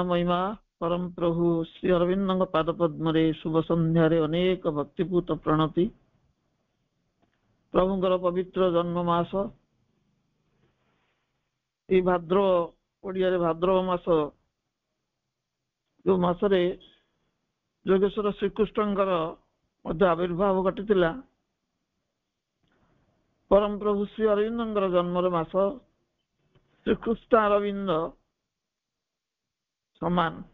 महिमा परम प्रभु श्री अरविंद पाद पद्म शुभ संध्यारे अनेक भक्तिपूत प्रणति। प्रभुंकर पवित्र जन्ममास ये भाद्रव ओडिया भाद्रव मास जो मासरे जोगेश्वर श्रीकृष्णंकर आविर्भाव घटी परम प्रभु श्री अरविंद जन्मर मास श्रीकृष्ण अरविंद समान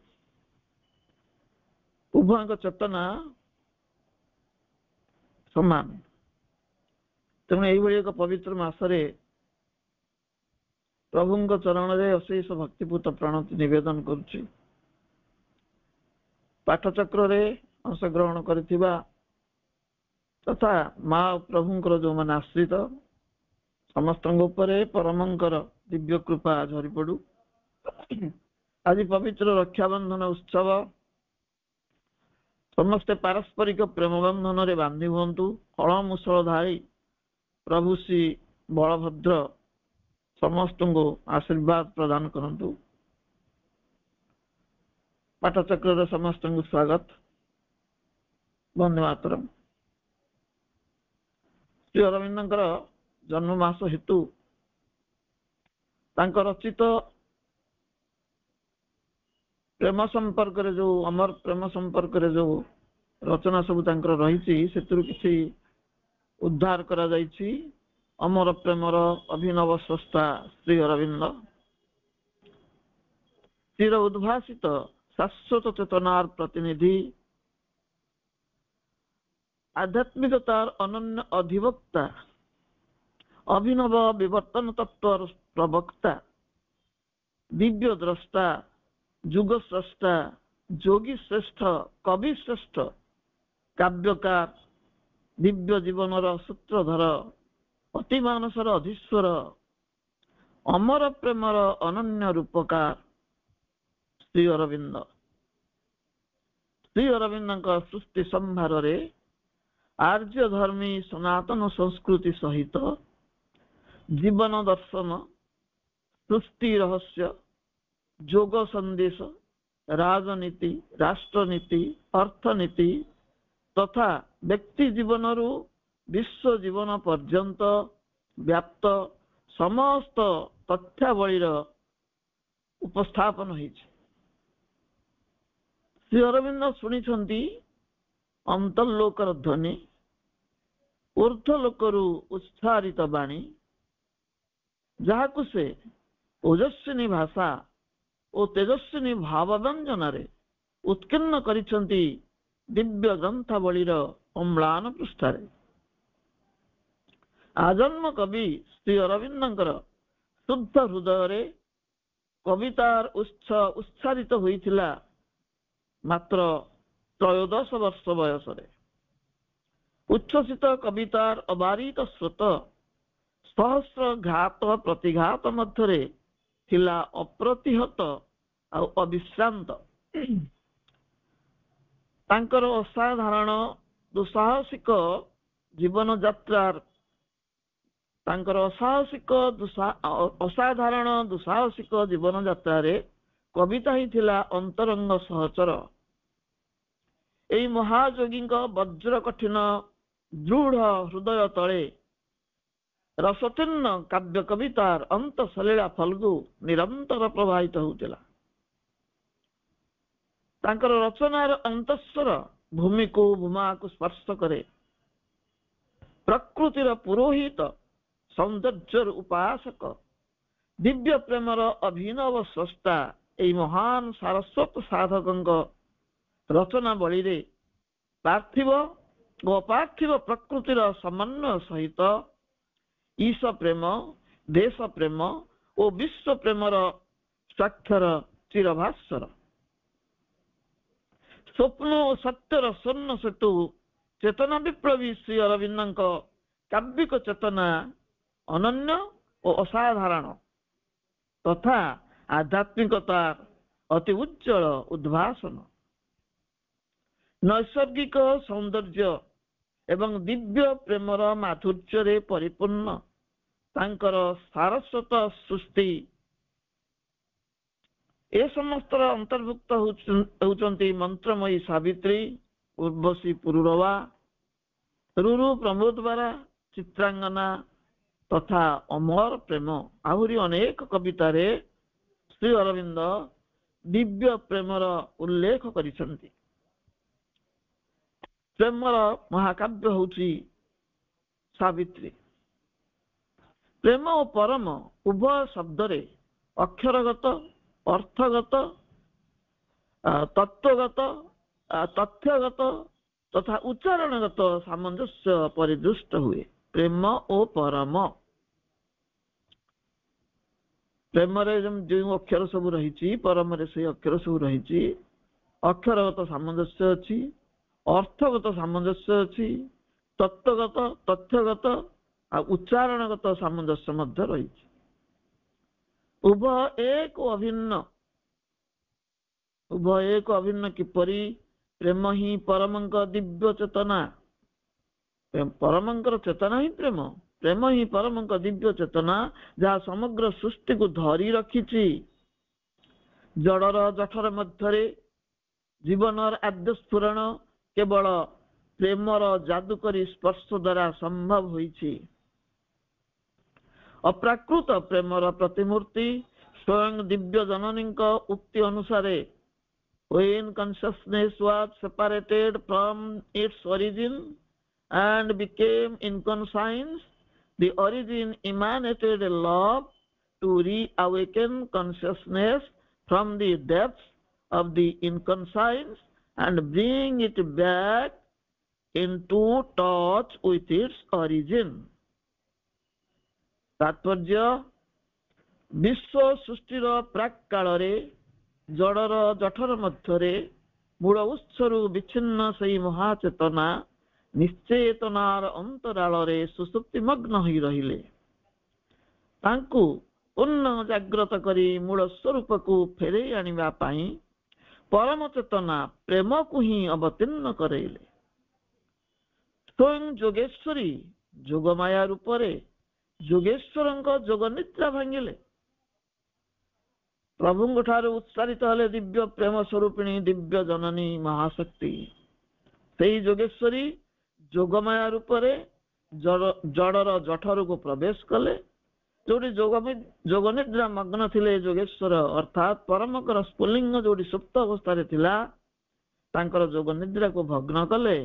उभय चेतना समान तेणु यही एक पवित्र मसरे प्रभु चरण में अशेष भक्तिपूत प्रणति निवेदन करुच्ची। पाठचक्र अंशग्रहण करिथिबा तथा माँ प्रभुंकर जो मन आश्रित समस्त परमंकर दिव्य कृपा झरी पड़ू। आज पवित्र रक्षाबंधन उत्सव समस्ते पारस्परिक प्रेम बंधन रे बांधी हुंतु। फल मुसल धारी प्रभु श्री बलभद्र समस्त को आशीर्वाद प्रदान करंतु। पाठचक्र समस्त को स्वागत। वंदे मातरम। श्री अरविंदर जन्ममास हेतु रचित प्रेम संपर्क रे जो अमर प्रेम संपर्क रे जो रचना सब रही किसी उद्धार करा जायछि। अमर प्रेमर अभिनव स्रष्टा श्री अरविंद चिर उद्भासित शाश्वत चेतनार प्रतिनिधि आध्यात्मिकतार अनन्य अधिवक्ता अभिनव विवर्तन तत्व प्रवक्ता दिव्य द्रष्टा जुग स्रष्टा जोगी श्रेष्ठ कवि श्रेष्ठ काव्यकार दिव्य जीवनर सूत्रधर अति मानसर अधीश्वर अमर प्रेमर अनन्य रूपकार श्री अरविंद। श्री अरविंद सृष्टि संभार रे आर्य धर्मी सनातन संस्कृति सहित जीवन दर्शन सृष्टि रहस्य जोग संदेश राजनीति राष्ट्रनीति अर्थनीति तथा व्यक्ति जीवन रु विश्व जीवन पर्यंत व्याप्त समस्त तथ्यावलीर उपस्थापन होइछि। श्री अरविंद शुणी अंतर्लोकर ध्वनि ऊर्ध्वलोकरु उच्चारित वाणी जहाकु से ओजस्विनी भाषा और तेजस्विनी भाव व्यंजन उत्कीर्ण करिसेंती दिव्य ग्रंथावलीर अम्लान पृष्ठारे। आजन्म कवि श्री अरविंदर शुद्ध हृदय कवितार उच्चारित होइथिला मात्र 13 वर्ष बयस। उच्छ्वसित कवितार अबारित स्रोत सहस्र घात प्रतिघात मध्य थिला अप्रतिहत आ अविश्रांत। तांकर असाधारण दुस्साहसिक जीवन यात्रार असाधारण दुस्साहसिक जीवन यात्रा कविता ही थिला अंतरंग सहचर। एई महायोगी वज्र कठिन दृढ़ हृदय तले रसतीर्ण काव्य कवितार अंत सलीला फल्गु निरंतर प्रवाहित होउतिला। तांकर रचनार अंतस्वर भूमि को भूमा को स्पर्श करे। प्रकृतिर पुरोहित सौंदर्यर उपासक दिव्य प्रेमर अभिनव स्रष्टा एई महान सारस्वत साधक रचना बली रे पार्थिव व अपार्थिव प्रकृतिर समन्वय सहित ईश प्रेम देश प्रेम और विश्व प्रेमर स्वाक्षर चिरभास्वर। स्वप्न और सत्यर स्वर्ण सेतु चेतना विप्लवी श्री अरविंद काव्यिक चेतना अनन्य और असाधारण तथा आध्यात्मिकतार अति उज्जवल उद्भासन नैसर्गिक सौंदर्य एवं दिव्य प्रेमर माधुर्य परिपूर्ण तांकर सारस्वत सृष्टि ए समस्त अंतर्भुक्त होउचंती मंत्रमयी सावित्री, उर्वशी पुरुरवा, रुरु प्रमोदवारा, चित्रांगना तथा अमर प्रेम। आहुरी अनेक कवितारे श्री अरविंद दिव्य प्रेमर उल्लेख करिसंती। प्रेमर महाकाव्य होउची सावित्री। प्रेम और परम उभय शब्द रे अक्षरगत, अर्थगत, तत्वगत, तथ्यगत तथा उच्चारणगत सामंजस्य परिदृष्ट हुए। प्रेम और परम, प्रेम रे जो अक्षर सब रही, परम रे से अक्षर सब रही। अक्षरगत सामंजस्य अच्छी, अर्थगत सामंजस्य अच्छी, तत्वगत, तथ्यगत आ उच्चारणगत सामंजस्य मध्य रही। उभय एक अभिन्न, उभय एक अभिन्न किपरि? प्रेम ही परमंक दिव्य चेतना। परमंकर चेतना ही प्रेम, प्रेम ही परमंक दिव्य चेतना जहाँ समग्र सृष्टि को धरी रखिछि। जड़र जठर मध्यरे जीवनर आद्य स्फुरण केवल प्रेमर जादुकरी स्पर्श द्वारा संभव होइछि। अप्राकृत प्रेमर प्रतिमूर्ति स्वयं दिव्य जननी उक्ति अनुसारे, when consciousness was separated from its origin and became inconscious, the origin emanated a love to reawaken consciousness from the depths of the inconscious and bring it back into touch with its origin. तात्पर्य, विश्व सृष्टिर प्राक Carla जड़र जठर मध्यरे मूल उत्सरु विच्छिन्न सही महाचेतना निश्चेतनार अंतरालरे सुसुप्तिमग्न होई रहिले। तांकु पुनः जागृत करी मूल स्वरूप को फेरे आनिबा पाई परम चेतना प्रेम को ही अवतीर्ण करेले। स्वयं जोगेश्वरी जोगमाया रूपरे जोगेश्वरंक जोग निद्रा भांगिले। प्रभु ठारू उत्सारित हले दिव्य प्रेम स्वरूपिणी दिव्य जननी महाशक्ति। सेई जोगेश्वरी जोगमाया रूपरे जड़र जठर को प्रवेश कले। जोड़ी जोग निद्रा मग्न थिले जोगेश्वर अर्थात परमकर स्फुलिंग जोड़ी सुप्त अवस्था थिला, तांकर जोग निद्रा को भग्न कले।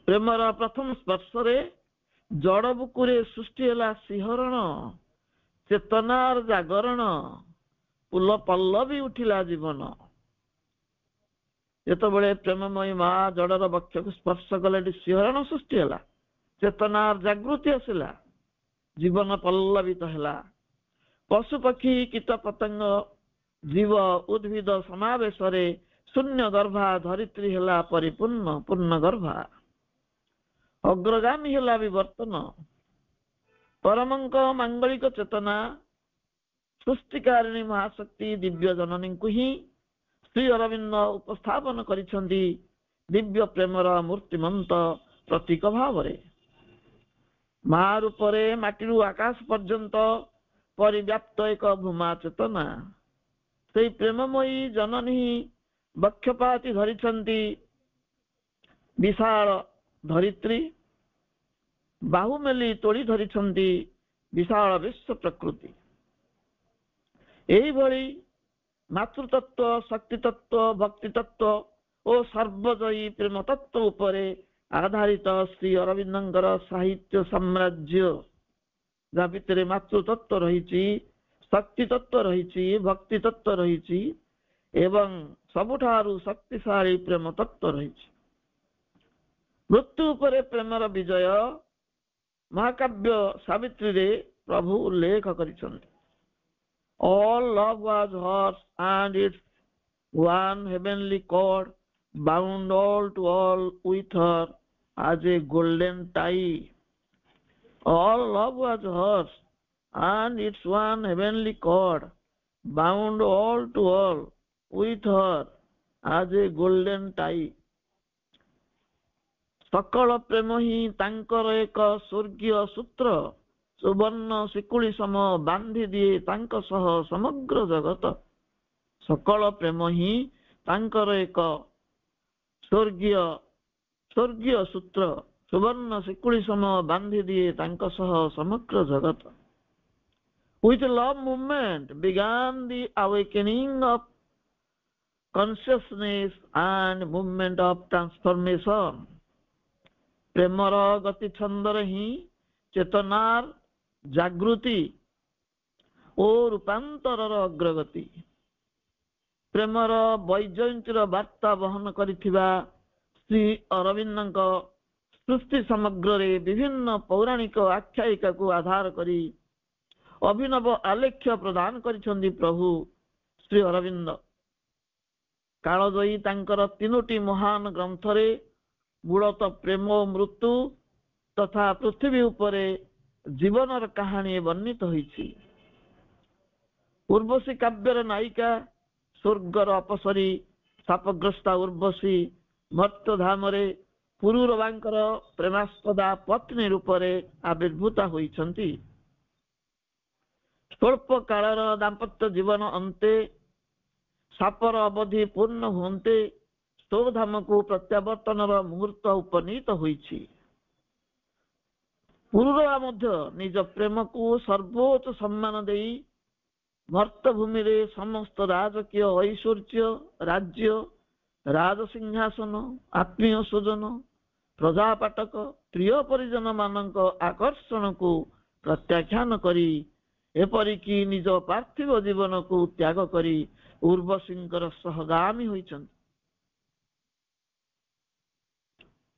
प्रेमर प्रथम स्पर्श रे जड़ बुकुरे सृष्टि हेला सिंहरण, चेतनार जागरण, पुल पल्लवी उठिला जीवन। जेतबेले प्रेममयी माँ जड़र बक्ष को स्पर्श कले सिंहरण सृष्टि हेला, चेतनार जागृति आसिला, जीवन पल्लवित हेला। पशु पक्षी कीट पतंग जीव उद्भिद समावेश शून्य गर्भा धरित्री हेला परिपूर्ण पूर्ण गर्भा। अग्रगामी हेला विवर्तन। परमंक मांगलिक चेतना सृष्टिकारिणी महाशक्ति दिव्य जननी को ही श्री अरविंद उपस्थापन करिसेंती दिव्य प्रेमर मूर्तिमंत प्रतीक भाव रे। माँ रूपरे माटीरू आकाश पर्यंत परिव्याप्त एक भूमा चेतना। सेई प्रेममयी जननी बक्षपाती धरिसेंती विशाल धरित्री, बाहुमेली तोड़ी धरिसेंती विशाल विश्व प्रकृति। एही भली मातृतत्व, शक्ति तत्व, भक्ति तत्व और सर्वजयी प्रेम तत्व उपरे आधारित श्री अरविंदंकर साहित्य साम्राज्य, जहाँ भितर मातृतत्व रही, शक्ति तत्व रही, भक्ति तत्व रही एवं सबुठारु शक्तिशाली प्रेम तत्व रही। मृत्यु उपरे प्रेमर विजय महाकाव्य सावित्री रे प्रभु उल्लेख करिसेंती। All love was hers and its one heavenly cord bound all to all with her as a golden tie. All love was hers and its one heavenly cord bound all to all with her as a golden tie. सकल प्रेम ही तांकर एक स्वर्गीय सूत्र ସୁବର୍ଣ୍ଣ ଶିକୁଳି ସମ ବାନ୍ଧି ଦିଏ ତାଙ୍କ ସହ ସମଗ୍ର ଜଗତ। ସକଳ ପ୍ରେମ ହିଁ ତାଙ୍କର ଏକ ସ୍ୱର୍ଗୀୟ ସୂତ୍ର। ସୁବର୍ଣ୍ଣ ଶିକୁଳି ସମ ବାନ୍ଧି ଦିଏ ତାଙ୍କ ସହ ସମଗ୍ର ଜଗତ। With love movement began the awakening of consciousness and movement of transformation. ପ୍ରେମର ଗତି ଛନ୍ଦରେ ହିଁ ଚେତନାର ଜାଗୃତି ଓ ରୂପାନ୍ତରର ଅଗ୍ରଗତି। ପ୍ରେମର ବୈଜୟନ୍ତୀର ବାର୍ତ୍ତା ବହନ କରିଥିବା ଶ୍ରୀ ଅରବିନ୍ଦଙ୍କ ସୃଷ୍ଟି ସମଗ୍ରରେ ବିଭିନ୍ନ ପୌରାଣିକ ଆଖ୍ୟାୟିକାକୁ ଆଧାର କରି ଅଭିନବ ଆଲେଖ୍ୟ ପ୍ରଦାନ କରିଛନ୍ତି ପ୍ରଭୁ ଶ୍ରୀ ଅରବିନ୍ଦ। କାଳଜୟୀ ତାଙ୍କର 3ଟି ମହାନ ଗ୍ରନ୍ଥରେ ମୂଳତଃ ପ୍ରେମ ଓ ମୃତ୍ୟୁ ତଥା ପୃଥିବୀ ଉପରେ ଜୀବନର କାହାଣୀ ବର୍ଣ୍ଣିତ ହୋଇଛି। ଉର୍ବଶୀ କାବ୍ୟର ନାୟିକା ସ୍ୱର୍ଗର ଅପସରୀ ଶାପଗ୍ରସ୍ତା ଉର୍ବଶୀ ମର୍ତ୍ତ୍ୟଧାମରେ ପୁରୁରବାଙ୍କର ପ୍ରେମାସ୍ପଦା ପତ୍ନୀ ରୂପରେ ଆବିର୍ଭୂତ ହୋଇଛନ୍ତି। ସ୍ୱଳ୍ପ କାଳର ଦାମ୍ପତ୍ୟ ଜୀବନ ଅନ୍ତେ ସାପର ଅବଧି ପୂର୍ଣ୍ଣ ହୁଅନ୍ତେ ସ୍ୱଧାମକୁ ପ୍ରତ୍ୟାବର୍ତ୍ତନର ମୁହୂର୍ତ୍ତ ଉପନୀତ ହୋଇଛି। ପୁରୁରବା ମଧ୍ୟ ନିଜ ପ୍ରେମକୁ ସର୍ବୋଚ୍ଚ ସମ୍ମାନ ଦେଇ ମର୍ତ୍ତ୍ୟଭୂମିରେ ସମସ୍ତ ରାଜକୀୟ ଐଶ୍ୱର୍ଯ୍ୟ, ରାଜ୍ୟ, ରାଜସିଂହାସନ, ଆତ୍ମୀୟ ସ୍ୱଜନ, ପ୍ରଜାପାଟକ, ପ୍ରିୟ ପରିଜନ ମାନଙ୍କ ଆକର୍ଷଣକୁ ପ୍ରତ୍ୟାଖ୍ୟାନ କରି ଏପରିକି ନିଜ ପାର୍ଥିବ ଜୀବନକୁ ତ୍ୟାଗ କରି ଉର୍ବଶୀଙ୍କର ସହଗାମୀ ହୋଇଛନ୍ତି।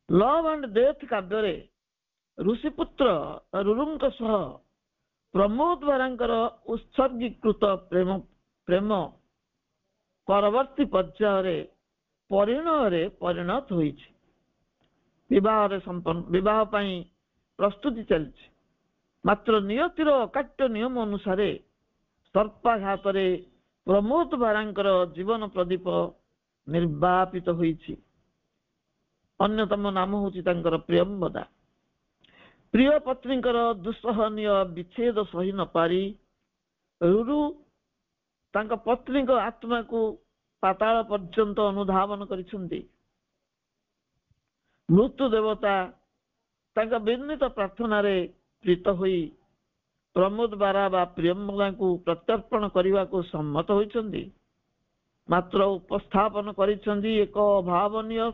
ଲଭ୍ ଆଣ୍ଡ ଡେଥ୍ କାବ୍ୟରେ ଋଷିପୁତ୍ର ରୁରୁଙ୍କ ସହ ପ୍ରମୋଦ ବେହେରାଙ୍କର ଉତ୍ସର୍ଗୀକୃତ ପ୍ରେମ ପରବର୍ତ୍ତୀ ପର୍ଯ୍ୟାୟରେ ପରିଣୟରେ ପରିଣତ ହୋଇଛି। ବିବାହ ପାଇଁ ପ୍ରସ୍ତୁତି ଚାଲିଛି। ମାତ୍ର ନିୟତିର ଅକାଟ୍ୟ ନିୟମ ଅନୁସାରେ ସର୍ପାଘାତରେ ପ୍ରମୋଦ ବେହେରାଙ୍କର ଜୀବନ ପ୍ରଦୀପ ନିର୍ବାପିତ ହୋଇଛି। ଅନ୍ୟତମ ନାମ ହେଉଛି ତାଙ୍କର ପ୍ରିୟମ୍ବଦା। ପ୍ରିୟ ପତ୍ନୀଙ୍କର ଦୁଃସହନୀୟ ବିଚ୍ଛେଦ ସହି ନ ପାରି ରୁରୁ ତାଙ୍କ ପତ୍ନୀଙ୍କ ଆତ୍ମାକୁ ପାତାଳ ପର୍ଯ୍ୟନ୍ତ ଅନୁଧାବନ କରିଛନ୍ତି। ମୃତ୍ୟୁ ଦେବତା ତାଙ୍କ ବିନୀତ ପ୍ରାର୍ଥନାରେ ପ୍ରୀତ ହୋଇ ପ୍ରମୋଦ ବେହେରା ବା ପ୍ରିୟମ୍ବଦାଙ୍କୁ ପ୍ରତ୍ୟର୍ପଣ କରିବାକୁ ସମ୍ମତ ହୋଇଛନ୍ତି। ମାତ୍ର ଉପସ୍ଥାପନ କରିଛନ୍ତି ଏକ ଅଭାବନୀୟ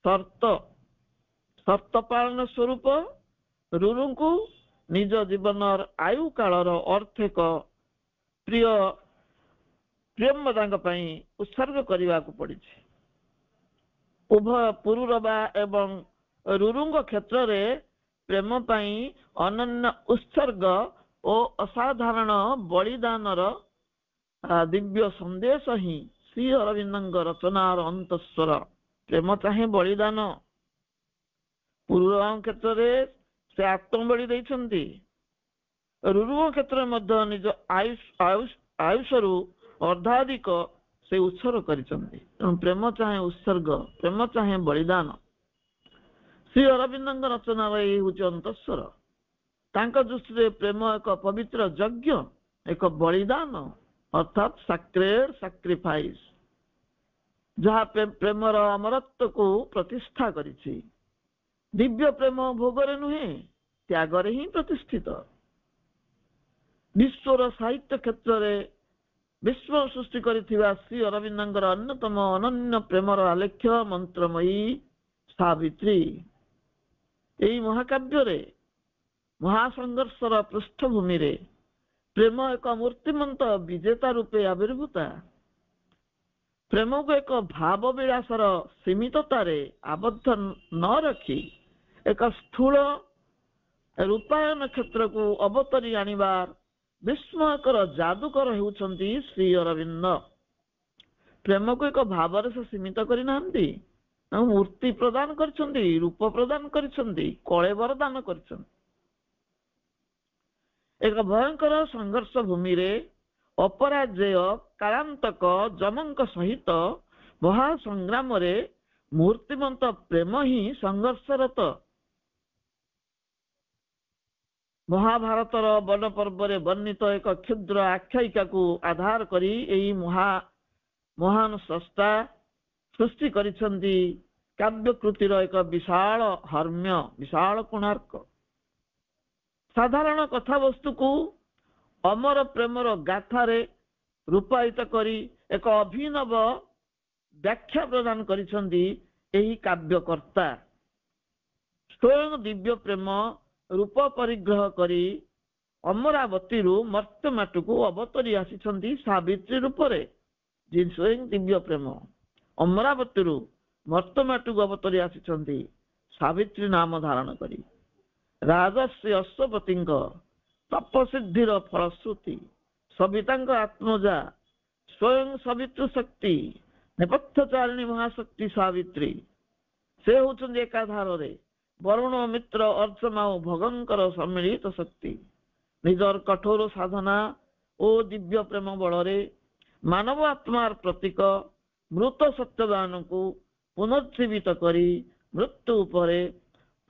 ସର୍ତ୍ତ ପାଳନ ସ୍ୱରୂପ ରୁରୁଙ୍କୁ ନିଜ ଜୀବନର ଆୟୁ କାଳର ଅର୍ଦ୍ଧେକ ପ୍ରିୟମ୍ବଦାଙ୍କ ପାଇଁ ଉତ୍ସର୍ଗ କରିବାକୁ ପଡ଼ିଛି। ଉଭୟ ପୁରୁରବା ଏବଂ ରୁରୁଙ୍କ କ୍ଷେତ୍ରରେ ପ୍ରେମ ପାଇଁ ଅନନ୍ୟ ଉତ୍ସର୍ଗ ଓ ଅସାଧାରଣ ବଳିଦାନର ଦିବ୍ୟ ସନ୍ଦେଶ ହିଁ ଶ୍ରୀ ଅରବିନ୍ଦଙ୍କ ରଚନାର ଅନ୍ତଃସ୍ୱର। ପ୍ରେମ ଚାହେଁ ବଳିଦାନ। ପୁରୁରବାଙ୍କ କ୍ଷେତ୍ରରେ ସେ ଆତ୍ମବଳି ଦେଇଛନ୍ତି। ରୁରୁଙ୍କ କ୍ଷେତ୍ରରେ ମଧ୍ୟ ନିଜ ଆୟୁଷରୁ ଅର୍ଦ୍ଧାଧିକ ସେ ଉତ୍ସର୍ଗ କରିଛନ୍ତି। ତେଣୁ ପ୍ରେମ ଚାହେଁ ଉତ୍ସର୍ଗ, ପ୍ରେମ ଚାହେଁ ବଳିଦାନ। ଶ୍ରୀ ଅରବିନ୍ଦଙ୍କ ରଚନାର ଏହି ହେଉଛି ଅନ୍ତଃସ୍ୱର। ତାଙ୍କ ଦୃଷ୍ଟିରେ ପ୍ରେମ ଏକ ପବିତ୍ର ଯଜ୍ଞ, ଏକ ବଳିଦାନ ଅର୍ଥାତ୍ ସାକ୍ରେଡ୍ ସାକ୍ରିଫାଇସ୍, ଯାହା ପ୍ରେମର ଅମରତ୍ୱକୁ ପ୍ରତିଷ୍ଠା କରିଛି। ଦିବ୍ୟ ପ୍ରେମ ଭୋଗରେ ନୁହେଁ, ତ୍ୟାଗରେ ହିଁ ପ୍ରତିଷ୍ଠିତ। ବିଶ୍ୱର ସାହିତ୍ୟ କ୍ଷେତ୍ରରେ ବିଶ୍ୱ ସୃଷ୍ଟି କରିଥିବା ଶ୍ରୀ ଅରବିନ୍ଦଙ୍କର ଅନ୍ୟତମ ଅନନ୍ୟ ପ୍ରେମର ଆଲେଖ୍ୟ ମନ୍ତ୍ରମୟୀ ସାବିତ୍ରୀ। ଏହି ମହାକାବ୍ୟରେ ମହାସଂଘର୍ଷର ପୃଷ୍ଠଭୂମିରେ ପ୍ରେମ ଏକ ମୂର୍ତ୍ତିମନ୍ତ ବିଜେତା ରୂପେ ଆବିର୍ଭୂତା। ପ୍ରେମକୁ ଏକ ଭାବ ବିଳାସର ସୀମିତତାରେ ଆବଦ୍ଧ ନ ରଖି ଏକ ସ୍ଥୂଳ ରୂପାୟନ କ୍ଷେତ୍ରକୁ ଅବତରି ଆଣିବାର ବିସ୍ମୟକର ଯାଦୁକର ହେଉଛନ୍ତି ଶ୍ରୀ ଅରବିନ୍ଦ। ପ୍ରେମକୁ ଏକ ଭାବରେ ସେ ସୀମିତ କରିନାହାନ୍ତି, ତାଙ୍କୁ ମୂର୍ତ୍ତି ପ୍ରଦାନ କରିଛନ୍ତି, ରୂପ ପ୍ରଦାନ କରିଛନ୍ତି, କଳେବର ଦାନ କରିଛନ୍ତି। ଏକ ଭୟଙ୍କର ସଂଘର୍ଷ ଭୂମିରେ ଅପରାଜେୟ କାଳାନ୍ତକ ଯମଙ୍କ ସହିତ ମହାସଂଗ୍ରାମରେ ମୂର୍ତ୍ତିମନ୍ତ ପ୍ରେମ ହିଁ ସଂଘର୍ଷରତ। ମହାଭାରତର ବନ ପର୍ବରେ ବର୍ଣ୍ଣିତ ଏକ କ୍ଷୁଦ୍ର ଆଖ୍ୟାୟିକାକୁ ଆଧାର କରି ଏହି ମହାନ ସ୍ରଷ୍ଟା ସୃଷ୍ଟି କରିଛନ୍ତି କାବ୍ୟକୃତିର ଏକ ବିଶାଳ ହର୍ମ୍ୟ, ବିଶାଳ କୋଣାର୍କ। ସାଧାରଣ କଥାବସ୍ତୁକୁ ଅମର ପ୍ରେମର ଗାଥାରେ ରୂପାୟିତ କରି ଏକ ଅଭିନବ ବ୍ୟାଖ୍ୟା ପ୍ରଦାନ କରିଛନ୍ତି ଏହି କାବ୍ୟକର୍ତ୍ତା। ସ୍ୱୟଂ ଦିବ୍ୟ ପ୍ରେମ ରୂପ ପରିଗ୍ରହ କରି ଅମରାବତୀରୁ ମର୍ତ୍ତ୍ୟମାଟୁକୁ ଅବତରି ଆସିଛନ୍ତି ସାବିତ୍ରୀ ରୂପରେ। ଯେ ସ୍ୱୟଂ ଦିବ୍ୟ ପ୍ରେମ ଅମରାବତୀରୁ ମର୍ତ୍ତ୍ୟମାଟୁକୁ ଅବତରି ଆସିଛନ୍ତି ସାବିତ୍ରୀ ନାମ ଧାରଣ କରି। ରାଜଶ୍ରୀ ଅଶ୍ୱପତିଙ୍କ ତପସିଦ୍ଧିର ଫଳଶ୍ରୁତି ସବିତାଙ୍କ ଆତ୍ମଜା ସ୍ୱୟଂ ସବିତୃ ଶକ୍ତି ନେପଥ୍ୟଚାରିଣୀ ମହାଶକ୍ତି ସାବିତ୍ରୀ। ସେ ହେଉଛନ୍ତି ଏକାଧାରରେ ବରୁଣ, ମିତ୍ର, ଅର୍ଚ୍ଚମା ଓ ଭଗଙ୍କର ସମ୍ମିଳିତ ଶକ୍ତି। ନିଜର କଠୋର ସାଧନା ଓ ଦିବ୍ୟ ପ୍ରେମ ବଳରେ ମାନବ ଆତ୍ମାର ପ୍ରତୀକ ମୃତ ସତ୍ୟବାନଙ୍କୁ ପୁନର୍ଜୀବିତ କରି ମୃତ୍ୟୁ ଉପରେ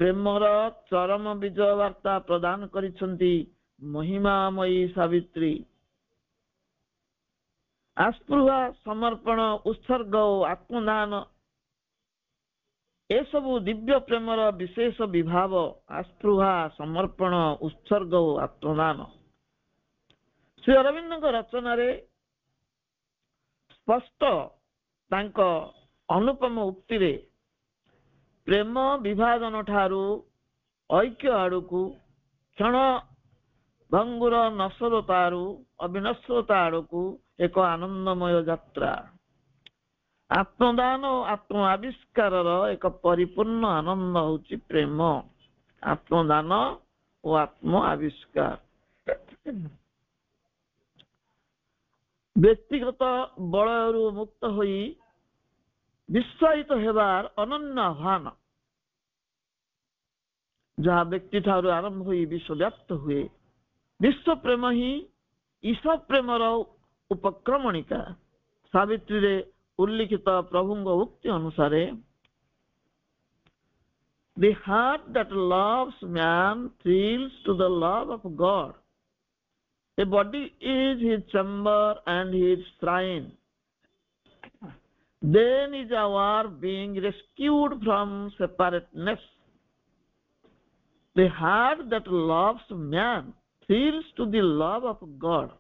ପ୍ରେମର ଚରମ ବିଜୟ ବାର୍ତ୍ତା ପ୍ରଦାନ କରିଛନ୍ତି ମହିମାମୟୀ ସାବିତ୍ରୀ। ଆସ୍ପୃହା, ସମର୍ପଣ, ଉତ୍ସର୍ଗ ଓ ଆତ୍ମଦାନ ଏସବୁ ଦିବ୍ୟ ପ୍ରେମର ବିଶେଷ ବିଭାବ। ଆସ୍ପୃହା, ସମର୍ପଣ, ଉତ୍ସର୍ଗ ଓ ଆତ୍ମଦାନ ଶ୍ରୀ ଅରବିନ୍ଦଙ୍କ ରଚନାରେ ସ୍ପଷ୍ଟ। ତାଙ୍କ ଅନୁପମ ଉକ୍ତିରେ ପ୍ରେମ ବିଭାଜନ ଠାରୁ ଐକ୍ୟ ଆଡ଼କୁ, କ୍ଷଣ ଭଙ୍ଗୁର ନଶ୍ୱରତାରୁ ଅବିନଶ୍ୱରତା ଆଡ଼କୁ ଏକ ଆନନ୍ଦମୟ ଯାତ୍ରା। ଆତ୍ମଦାନ ଓ ଆତ୍ମ ଆବିଷ୍କାରର ଏକ ପରିପୂର୍ଣ୍ଣ ଆନନ୍ଦ ହେଉଛି ପ୍ରେମ। ଆତ୍ମଦାନ ଓ ଆତ୍ମ ଆବିଷ୍କାର ବ୍ୟକ୍ତିଗତ ବଳୟରୁ ମୁକ୍ତ ହୋଇ ବିଶ୍ୱାୟିତ ହେବାର ଅନନ୍ୟ ଆହ୍ୱାନ, ଯାହା ବ୍ୟକ୍ତି ଠାରୁ ଆରମ୍ଭ ହୋଇ ବିଶ୍ୱବ୍ୟାପ୍ତ ହୁଏ। ବିଶ୍ୱ ପ୍ରେମ ହିଁ ଈଶ ପ୍ରେମର ଉପକ୍ରମଣିକା। ସାବିତ୍ରୀରେ ଉଲ୍ଲିଖିତ ପ୍ରଭୁଙ୍କ ଉକ୍ତି ଅନୁସାରେ the heart that loves man thrills to the love of God. A body is his chamber and his shrine. Then is our being rescued from separateness. The heart that loves man thrills to the love of God.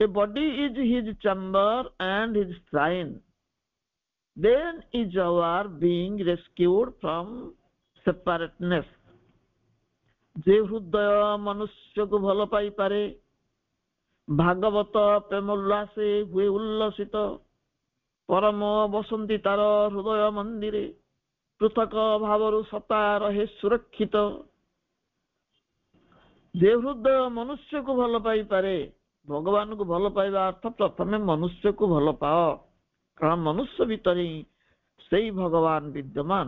A body is his chamber and his shrine. Then is our being rescued from separateness. ଯେ ହୃଦୟ ମନୁଷ୍ୟକୁ ଭଲ ପାଇପାରେ, ଭାଗବତ ପ୍ରେମ ଉଲ୍ଲାସେ ହୁଏ ଉଲ୍ଲସିତ। ପରମ ବସନ୍ତି ତାର ହୃଦୟ ମନ୍ଦିରେ, ପୃଥକ ଭାବରୁ ସତା ରହେ ସୁରକ୍ଷିତ। ଯେ ହୃଦୟ ମନୁଷ୍ୟକୁ ଭଲ ପାଇପାରେ, ଭଗବାନଙ୍କୁ ଭଲ ପାଇବା ଅର୍ଥ ପ୍ରଥମେ ମନୁଷ୍ୟକୁ ଭଲ ପାଅ, କାରଣ ମନୁଷ୍ୟ ଭିତରେ ହିଁ ସେଇ ଭଗବାନ ବିଦ୍ୟମାନ।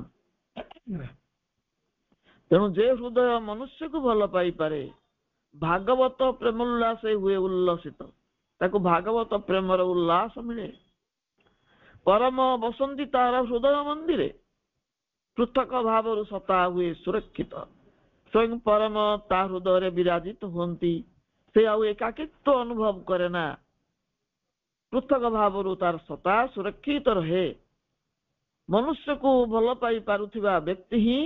ତେଣୁ ଯେ ହୃଦୟ ମନୁଷ୍ୟକୁ ଭଲ ପାଇପାରେ, ଭାଗବତ ପ୍ରେମ ଉଲ୍ଲାସ ହୁଏ ଉଲ୍ଲସିତ, ତାକୁ ଭାଗବତ ପ୍ରେମର ଉଲ୍ଲାସ ମିଳେ। ପରମ ବସନ୍ତି ତାର ହୃଦୟ ମନ୍ଦିରେ, ପୃଥକ ଭାବରୁ ସତା ହୁଏ ସୁରକ୍ଷିତ। ସ୍ୱୟଂ ପରମ ତା ହୃଦୟରେ ବିରାଜିତ ହୁଅନ୍ତି, ସେ ଆଉ ଏକାକିତ୍ୱ ଅନୁଭବ କରେ ନା, ପୃଥକ ଭାବରୁ ତାର ସତା ସୁରକ୍ଷିତ ରହେ। ମନୁଷ୍ୟକୁ ଭଲ ପାଇ ପାରୁଥିବା ବ୍ୟକ୍ତି ହିଁ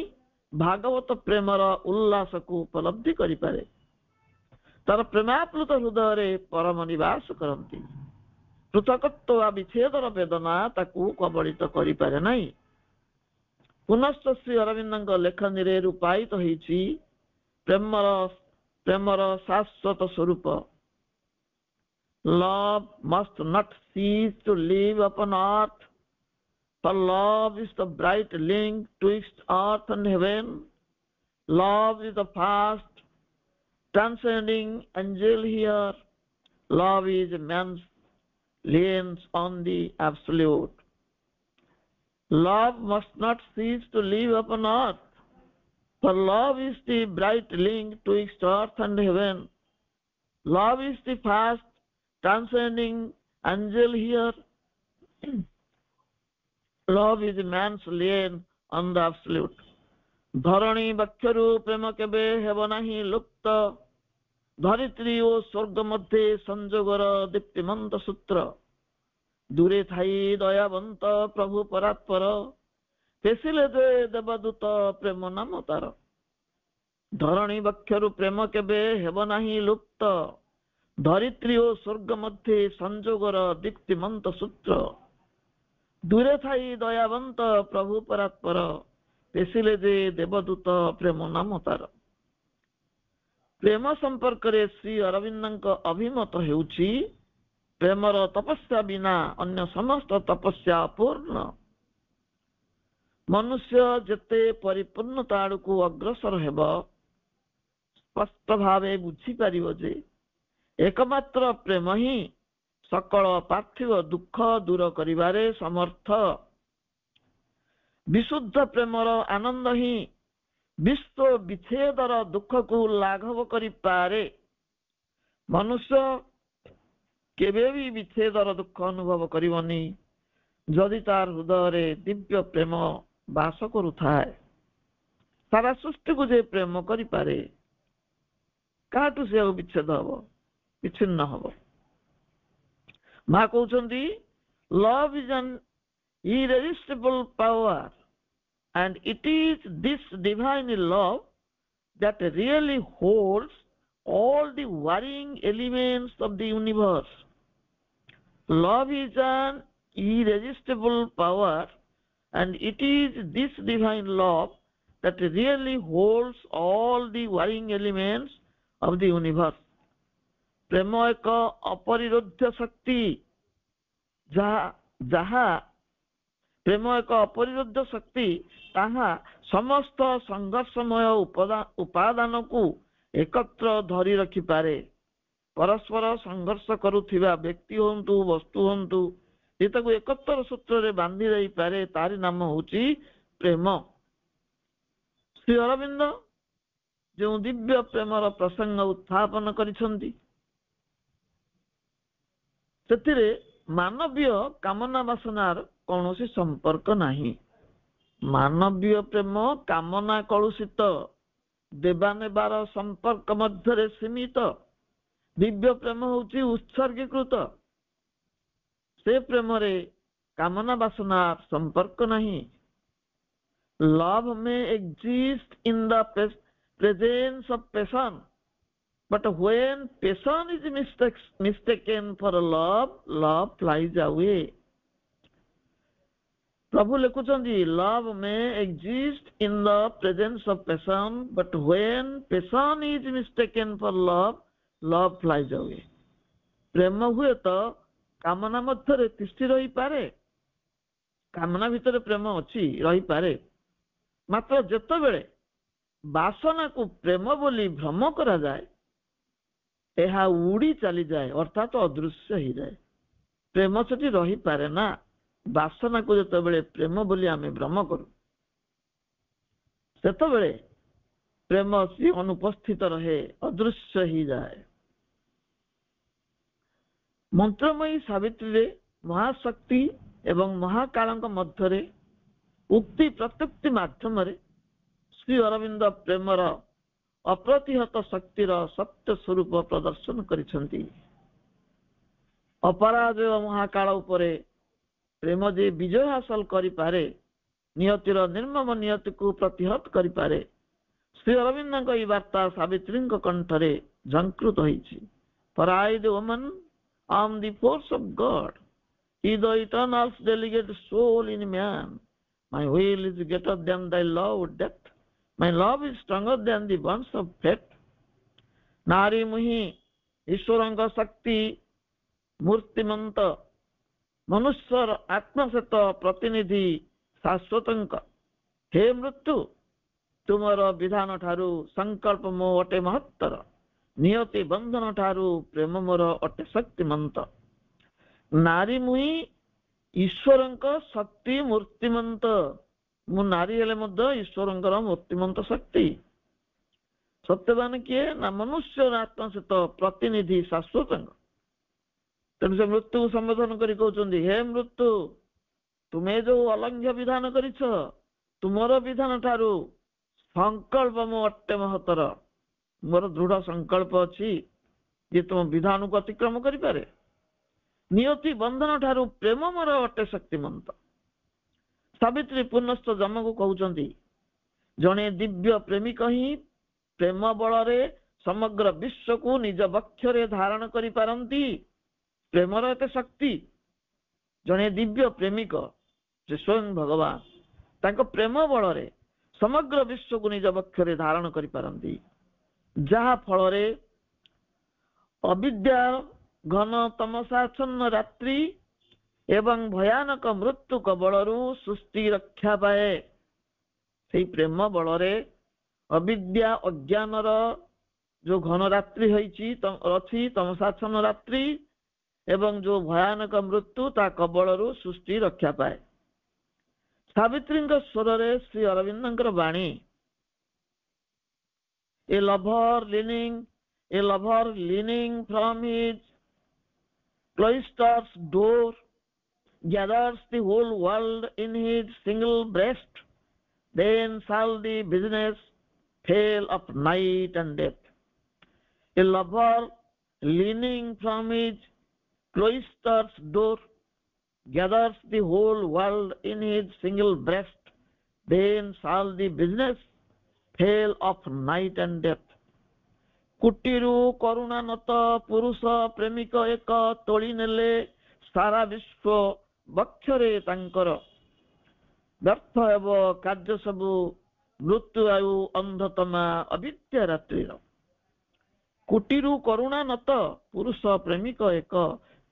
ଭାଗବତ ପ୍ରେମର ଉଲ୍ଲାସକୁ ଉପଲବ୍ଧି କରିପାରେ। ତାର ପ୍ରେମାପ୍ଲୁତ ହୃଦୟରେ ପରମ ନିବାସ କରନ୍ତି। ପୃଥକତ୍ୱ ବା ବିଚ୍ଛେଦର ବେଦନା ତାକୁ କବଳିତ କରିପାରେ ନାହିଁ। ପୁନଶ୍ଚ ଶ୍ରୀ ଅରବିନ୍ଦଙ୍କ ଲେଖନୀରେ ରୂପାୟିତ ହେଇଛି ପ୍ରେମର ଶାଶ୍ୱତ ସ୍ୱରୂପ। Love must not cease to live upon earth, for love is the bright link twixt earth and heaven. Love is the fast, transcending angel here. Love is man's liens on the absolute. Love must not cease to live upon earth, for love is the bright link twixt earth and heaven. Love is the fast, transcending angel here. Love is man's lien on the absolute. ଧରଣୀ ବକ୍ଷରୁ ପ୍ରେମ କେବେ ହେବ ନାହିଁ ଲୁପ୍ତ, ଧରିତ୍ରୀ ଓ ସ୍ୱର୍ଗ ମଧ୍ୟରେ ସଂଯୋଗର ଦୀପ୍ତିମନ୍ତ ସୂତ୍ର, ଦୂରେ ଥାଇ ଦୟାବନ୍ତ ପ୍ରଭୁ ପରାତ୍ପର, ପେଶିଲେ ଯେ ଦେବଦୂତ ପ୍ରେମ ନାମ ତାର। ଧରଣୀ ବକ୍ଷରୁ ପ୍ରେମ କେବେ ହେବ ନାହିଁ ଲୁପ୍ତ, ଧରିତ୍ରୀ ଓ ସ୍ୱର୍ଗ ମଧ୍ୟରେ ସଂଯୋଗର ଦୀପ୍ତିମନ୍ତ ସୂତ୍ର, ଦୂରେ ଥାଇ ଦୟାବନ୍ତ ପ୍ରଭୁ ପରାତ୍ପର, ପେଶିଲେ ଯେ ଦେବଦୂତ ପ୍ରେମ ନାମ ତାର। ପ୍ରେମ ସମ୍ପର୍କରେ ଶ୍ରୀ ଅରବିନ୍ଦଙ୍କ ଅଭିମତ ହେଉଛି, ପ୍ରେମର ତପସ୍ୟା ବିନା ଅନ୍ୟ ସମସ୍ତ ତପସ୍ୟା ଅପୂର୍ଣ୍ଣ। ମନୁଷ୍ୟ ଯେତେ ପରିପୂର୍ଣ୍ଣତା ଆଡ଼କୁ ଅଗ୍ରସର ହେବ, ସ୍ପଷ୍ଟ ଭାବେ ବୁଝିପାରିବ ଯେ ଏକମାତ୍ର ପ୍ରେମ ହିଁ ସକଳ ପାର୍ଥିବ ଦୁଃଖ ଦୂର କରିବାରେ ସମର୍ଥ। ବିଶୁଦ୍ଧ ପ୍ରେମର ଆନନ୍ଦ ହିଁ ବିଶ୍ୱ ବିଚ୍ଛେଦର ଦୁଃଖକୁ ଲାଘବ କରିପାରେ। ମନୁଷ୍ୟ କେବେ ବି ବିଚ୍ଛେଦର ଦୁଃଖ ଅନୁଭବ କରିବନି ଯଦି ତାର ହୃଦୟରେ ଦିବ୍ୟ ପ୍ରେମ ବାସ କରୁଥାଏ। ସାରା ସୃଷ୍ଟିକୁ ଯେ ପ୍ରେମ କରିପାରେ, କାହାଠୁ ସେ ଆଉ ବିଚ୍ଛେଦ ହବ, ବିଚ୍ଛିନ୍ନ ହବ? ମା କହୁଛନ୍ତି, love is an irresistible power, and it is this divine love that really holds all the varying elements of the universe. Love is an irresistible power, and it is this divine love that really holds all the varying elements of the universe. ପ୍ରେମ ଏକ ଅପରିରୋଧ୍ୟ ଶକ୍ତି, ପ୍ରେମ ଏକ ଅପରିରୋଧ୍ୟ ଶକ୍ତି, ତାହା ସମସ୍ତ ସଂଘର୍ଷମୟ ଉପାଦାନକୁ ଏକତ୍ର ଧରି ରଖିପାରେ। ପରସ୍ପର ସଂଘର୍ଷ କରୁଥିବା ବ୍ୟକ୍ତି ହୁଅନ୍ତୁ, ବସ୍ତୁ ହୁଅନ୍ତୁ, ସେ ତାକୁ ଏକତ୍ର ସୂତ୍ରରେ ବାନ୍ଧି ଦେଇପାରେ। ତାରି ନାମ ହେଉଛି ପ୍ରେମ। ଶ୍ରୀ ଅରବିନ୍ଦ ଯେଉଁ ଦିବ୍ୟ ପ୍ରେମର ପ୍ରସଙ୍ଗ ଉତ୍ଥାପନ କରିଛନ୍ତି, ସେଥିରେ ମାନବୀୟ କାମନା ବାସନାର କୌଣସି ସମ୍ପର୍କ ନାହିଁ। ମାନବୀୟ ପ୍ରେମ କାମନା କଳୁଷିତ ଦେବାନେବାର ସମ୍ପର୍କ ମଧ୍ୟରେ ସୀମିତ। ଦିବ୍ୟ ପ୍ରେମ ହେଉଛି ଉତ୍ସର୍ଗୀକୃତ। ସେ ପ୍ରେମରେ କାମନା ବାସନା ସମ୍ପର୍କ ନାହିଁ। Love may exist in the presence of passion, but when passion is mistaken for love, love flies away. ପ୍ରଭୁ ଲେଖୁଛନ୍ତି, love may exist in the presence of passion, but when passion is mistaken for love, love flies away. ପ୍ରେମ ହୁଏତ କାମନା ମଧ୍ୟରେ ତିଷ୍ଠି ରହିପାରେ, କାମନା ଭିତରେ ପ୍ରେମ ଅଛି, ରହିପାରେ। ମାତ୍ର ଯେତେବେଳେ ବାସନାକୁ ପ୍ରେମ ବୋଲି ଭ୍ରମ କରାଯାଏ, ଏହା ଉଡ଼ି ଚାଲିଯାଏ, ଅର୍ଥାତ ଅଦୃଶ୍ୟ ହେଇଯାଏ। ପ୍ରେମ ସେଠି ରହିପାରେ ନା। ବାସନାକୁ ଯେତେବେଳେ ପ୍ରେମ ବୋଲି ଆମେ ଭ୍ରମ କରୁ, ସେତେବେଳେ ପ୍ରେମ ସେ ଅନୁପସ୍ଥିତ ରହେ, ଅଦୃଶ୍ୟ ହେଇଯାଏ। ମନ୍ତ୍ରମୟୀ ସାବିତ୍ରୀରେ ମହାଶକ୍ତି ଏବଂ ମହାକାଳଙ୍କ ମଧ୍ୟରେ ଉକ୍ତି ପ୍ରତ୍ୟୁକ୍ତି ମାଧ୍ୟମରେ ଶ୍ରୀ ଅରବିନ୍ଦ ପ୍ରେମର ଅପ୍ରତିହତ ଶକ୍ତିର ସତ୍ୟ ସ୍ୱରୂପ ପ୍ରଦର୍ଶନ କରିଛନ୍ତି। ଅପରାଜୟ ମହାକାଳ ଉପରେ ପ୍ରେମ ଯେ ବିଜୟ ହାସଲ କରିପାରେ, ନିୟତିର ନିର୍ମମ ନିୟତିକୁ ପ୍ରତିହତ କରିପାରେ, ଶ୍ରୀ ଅରବିନ୍ଦଙ୍କ ଏହି ବାର୍ତ୍ତା ସାବିତ୍ରୀଙ୍କ କଣ୍ଠରେ ଝଙ୍କୃତ ହୋଇଛି। For I, the woman, am the force of God. He, the eternal delegate soul in man. My will is greater than thy love, death. My love is stronger than the bonds of fate. ନାରୀ ମୁହିଁ ଈଶ୍ୱରଙ୍କ ଶକ୍ତି ମୂର୍ତ୍ତିମନ୍ତ, ମନୁଷ୍ୟର ଆତ୍ମସତ ପ୍ରତିନିଧି ଶାଶ୍ୱତଙ୍କ। ହେ ମୃତ୍ୟୁ, ତୁମର ବିଧାନ ଠାରୁ ସଂକଳ୍ପ ମୋ ଅଟେ ମହତ୍ତର, ନିୟତି ବନ୍ଧନ ଠାରୁ ପ୍ରେମ ମୋର ଅଟେ ଶକ୍ତିମନ୍ତ। ନାରୀ ମୁହିଁ ଈଶ୍ୱରଙ୍କ ଶକ୍ତି ମୂର୍ତ୍ତିମନ୍ତ। ମୁଁ ନାରୀ ହେଲେ ମଧ୍ୟ ଈଶ୍ୱରଙ୍କର ମୂର୍ତ୍ତିମନ୍ତ ଶକ୍ତି। ସତ୍ୟବାନ କିଏ? ନା ମନୁଷ୍ୟର ଆତ୍ମସତ ପ୍ରତିନିଧି ଶାଶ୍ୱତଙ୍କ। ତେଣୁ ସେ ମୃତ୍ୟୁକୁ ସମ୍ବୋଧନ କରି କହୁଛନ୍ତି, ହେ ମୃତ୍ୟୁ, ତୁମେ ଯୋଉ ଅଲଙ୍ଘ୍ୟ ବିଧାନ କରିଛ, ତୁମର ବିଧାନ ଠାରୁ ସଂକଳ୍ପ ମୁଁ ଅଟେ ମହତର, ମୋର ଦୃଢ ସଂକଳ୍ପ ଅଛି ଯେ ତୁମ ବିଧାନକୁ ଅତିକ୍ରମ କରିପାରେ। ନିୟତି ବନ୍ଧନ ଠାରୁ ପ୍ରେମ ମୋର ଅଟେ ଶକ୍ତିମନ୍ତ। ସାବିତ୍ରୀ ପୁନଶ୍ଚ ଯମକୁ କହୁଛନ୍ତି, ଜଣେ ଦିବ୍ୟ ପ୍ରେମିକ ହିଁ ପ୍ରେମ ବଳରେ ସମଗ୍ର ବିଶ୍ୱକୁ ନିଜ ବକ୍ଷରେ ଧାରଣ କରିପାରନ୍ତି। ପ୍ରେମର ଏତେ ଶକ୍ତି। ଜଣେ ଦିବ୍ୟ ପ୍ରେମିକ ଯେ ସ୍ୱୟଂ ଭଗବାନ, ତାଙ୍କ ପ୍ରେମ ବଳରେ ସମଗ୍ର ବିଶ୍ୱକୁ ନିଜ ବକ୍ଷରେ ଧାରଣ କରିପାରନ୍ତି, ଯାହା ଫଳରେ ଅବିଦ୍ୟା ଘନ ତମସାଚ୍ଛନ୍ନ ରାତ୍ରି ଏବଂ ଭୟାନକ ମୃତ୍ୟୁ କବଳରୁ ସୃଷ୍ଟି ରକ୍ଷା ପାଏ। ସେଇ ପ୍ରେମ ବଳରେ ଅବିଦ୍ୟା ଅଜ୍ଞାନର ଯୋଉ ଘନ ରାତ୍ରି ଅଛି, ତମସାଚ୍ଛନ୍ନ ରାତ୍ରି ଏବଂ ଯୋଉ ଭୟାନକ ମୃତ୍ୟୁ ତା କବଳରୁ ସୃଷ୍ଟି ରକ୍ଷା ପାଏ। ସାବିତ୍ରୀଙ୍କ ସ୍ୱରରେ ଶ୍ରୀ ଅରବିନ୍ଦଙ୍କର ବାଣୀ, A lover leaning from his cloister's door gathers the whole world in his single breast. Then shall the business fail of night and death. A lover leaning from his cloister's door gathers the whole world in his single breast. Then shall the business fail of night and death. କୁଟିରୁ କରୁଣାନତ ପୁରୁଷ ପ୍ରେମିକ ଏକ ତୋଳି ନେଲେ ସାରା ବିଶ୍ୱ ବକ୍ଷରେ ତାଙ୍କର। ବ୍ୟର୍ଥ ହେବ କାର୍ଯ୍ୟ ସବୁ ମୃତ୍ୟୁ ଆୟୁ ଅନ୍ଧତମା ଅବିଦ୍ୟା ରାତ୍ରିର। କୁଟିରୁ କରୁଣାନତ ପୁରୁଷ ପ୍ରେମିକ ଏକ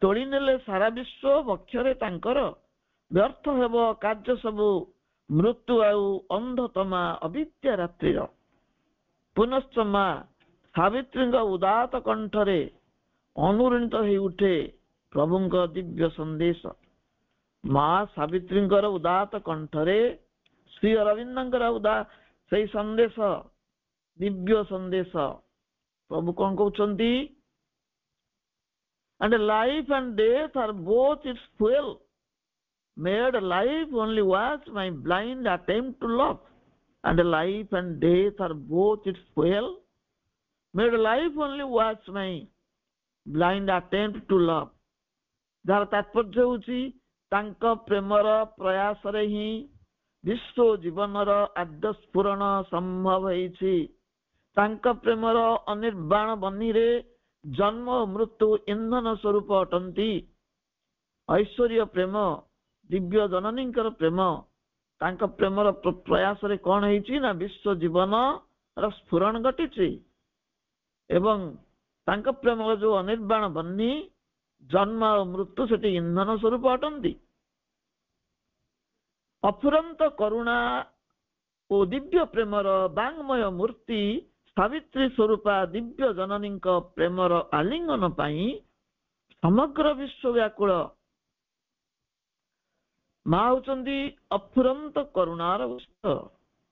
ତୋଳି ନେଲେ ସାରା ବିଶ୍ୱ ବକ୍ଷରେ ତାଙ୍କର। ବ୍ୟର୍ଥ ହେବ କାର୍ଯ୍ୟ ସବୁ ମୃତ୍ୟୁ ଆୟୁ ଅନ୍ଧତମା ଅବିଦ୍ୟା ରାତ୍ରିର। ପୁନଶ୍ଚ ମା ସାବିତ୍ରୀଙ୍କ ଉଦାତ କଣ୍ଠରେ ଅନୁରଣିତ ହେଇ ଉଠେ ପ୍ରଭୁଙ୍କ ଦିବ୍ୟ ସନ୍ଦେଶ। ମା ସାବିତ୍ରୀଙ୍କର ଉଦାତ କଣ୍ଠରେ ଶ୍ରୀ ଅରବିନ୍ଦଙ୍କର ସେଇ ସନ୍ଦେଶ, ଦିବ୍ୟ ସନ୍ଦେଶ। ପ୍ରଭୁ କଣ କହୁଛନ୍ତି? And life and death are both its fuel. Made life only was my blind attempt to love. And life and death are both its fuel. Made life only was my blind attempt to love. ଯାହାର ତାତ୍ପର୍ଯ୍ୟ ହେଉଛି ତାଙ୍କ ପ୍ରେମର ପ୍ରୟାସରେ ହିଁ ବିଶ୍ୱ ଜୀବନର ଆଦ୍ୟ ସ୍ଫୁରଣ ସମ୍ଭବ ହେଇଛି। ତାଙ୍କ ପ୍ରେମର ଅନିର୍ବାଣ ବହ୍ନିରେ ଜନ୍ମ ଓ ମୃତ୍ୟୁ ଇନ୍ଧନ ସ୍ୱରୂପ ଅଟନ୍ତି। ଐଶ୍ୱର୍ଯ୍ୟ ପ୍ରେମ, ଦିବ୍ୟ ଜନନୀଙ୍କର ପ୍ରେମ, ତାଙ୍କ ପ୍ରେମର ପ୍ରୟାସରେ କଣ ହେଇଛି ନା ବିଶ୍ୱ ଜୀବନର ସ୍ଫୁରଣ ଘଟିଛି ଏବଂ ତାଙ୍କ ପ୍ରେମର ଯୋଉ ଅନିର୍ବାଣ ବହ୍ନି ଜନ୍ମ ଓ ମୃତ୍ୟୁ ସେଠି ଇନ୍ଧନ ସ୍ୱରୂପ ଅଟନ୍ତି। ଅଫୁରନ୍ତ କରୁଣା ଓ ଦିବ୍ୟ ପ୍ରେମର ବାଙ୍ଗ୍ମୟ ମୂର୍ତ୍ତି ସାବିତ୍ରୀ ସ୍ୱରୂପା ଦିବ୍ୟ ଜନନୀଙ୍କ ପ୍ରେମର ଆଲିଙ୍ଗନ ପାଇଁ ସମଗ୍ର ବିଶ୍ୱ ବ୍ୟାକୁଳ। ମା ହଉଛନ୍ତି ଅଫୁରନ୍ତ କରୁଣାର ଉତ୍ସ।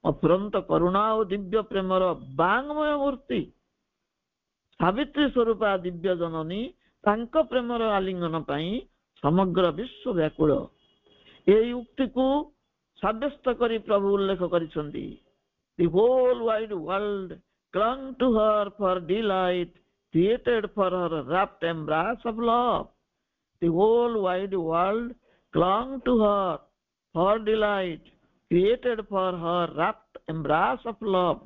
ଅଫୁରନ୍ତ କରୁଣା ଓ ଦିବ୍ୟ ପ୍ରେମର ବାଙ୍ଗ୍ମୟ ମୂର୍ତ୍ତି ସାବିତ୍ରୀ ସ୍ୱରୂପା ଦିବ୍ୟ ଜନନୀ ତାଙ୍କ ପ୍ରେମର ଆଲିଙ୍ଗନ ପାଇଁ ସମଗ୍ର ବିଶ୍ୱ ବ୍ୟାକୁଳ। ଏହି ଉକ୍ତିକୁ ସାବ୍ୟସ୍ତ କରି ପ୍ରଭୁ ଉଲ୍ଲେଖ କରିଛନ୍ତି, The whole wide world clung to her for delight, created for her rapt embrace of love. The whole wide world clung to her for delight, created for her rapt embrace of love.